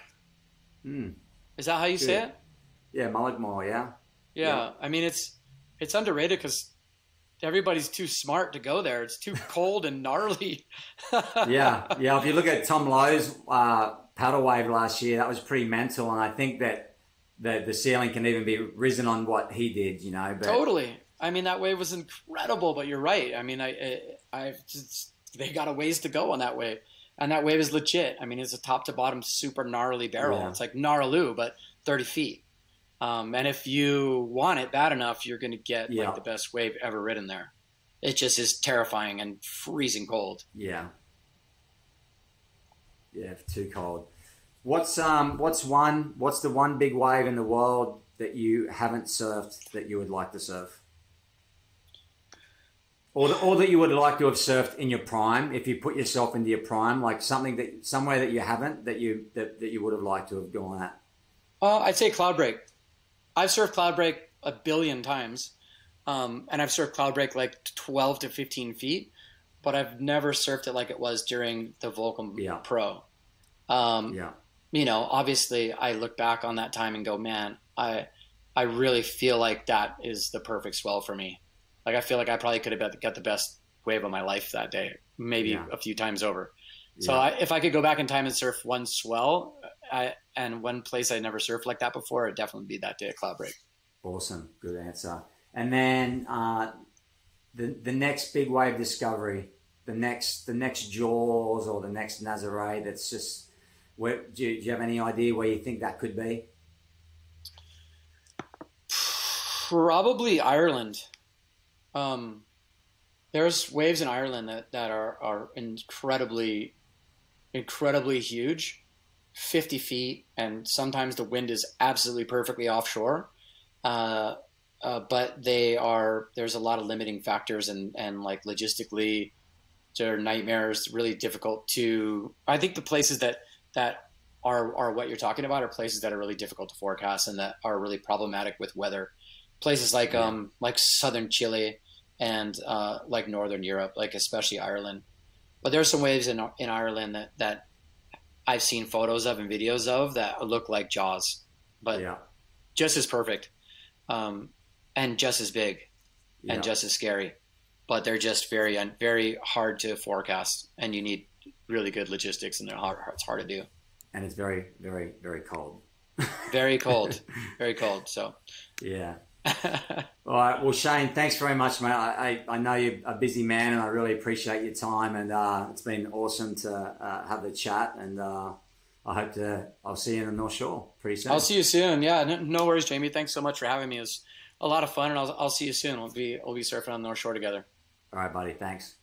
Is that how you say it? Yeah, Mullaghmore, yeah. Yeah. I mean, it's underrated because everybody's too smart to go there. It's too cold and gnarly. Yeah. If you look at Tom Lowe's paddle wave last year, that was pretty mental, and I think that the ceiling can even be risen on what he did, you know. But totally. I mean, that wave was incredible, but you're right. I mean, they got a ways to go on that wave, and that wave is legit. I mean, it's a top to bottom super gnarly barrel. Yeah. It's like gnaraloo, but 30 feet. And if you want it bad enough, you're going to get like the best wave ever ridden there. It just is terrifying and freezing cold. Yeah. Yeah, too cold. What's the one big wave in the world that you haven't surfed that you would like to surf? Or that you would like to have surfed in your prime, if you put yourself into your prime, like somewhere that you haven't, that you would have liked to have gone at? I'd say Cloudbreak. I've surfed Cloudbreak a billion times, and I've surfed Cloudbreak like 12 to 15 feet, but I've never surfed it like it was during the Volcom Pro. You know, obviously I look back on that time and go, man, I really feel like that is the perfect swell for me. Like, I feel like I probably could have got the best wave of my life that day, maybe a few times over. So if I could go back in time and surf one swell, and one place I never surfed like that before, it'd definitely be that day at Cloudbreak. Awesome. Good answer. And then the next big wave discovery, the next Jaws or the next Nazare, that's just, where, do you have any idea where you think that could be? Probably Ireland. There's waves in Ireland that are incredibly huge, 50 feet, and sometimes the wind is absolutely perfectly offshore. But there's a lot of limiting factors, and like logistically, they're nightmares, really difficult to, I think the places that are what you're talking about are places that are really difficult to forecast and that are really problematic with weather. Places like southern Chile and like northern Europe, like especially Ireland. But there's some waves in Ireland that I've seen photos of and videos of that look like Jaws, but just as perfect, and just as big, and just as scary. But they're just very hard to forecast, and you need really good logistics, and it's hard to do. And it's very, very, very cold. Very cold, very cold. So yeah. All right. Well, Shane, thanks very much, mate. I know you're a busy man, and I really appreciate your time. And it's been awesome to have the chat. And I'll see you in the North Shore pretty soon. I'll see you soon. Yeah, no worries, Jamie. Thanks so much for having me. It was a lot of fun, and I'll see you soon. We'll be surfing on the North Shore together. All right, buddy. Thanks.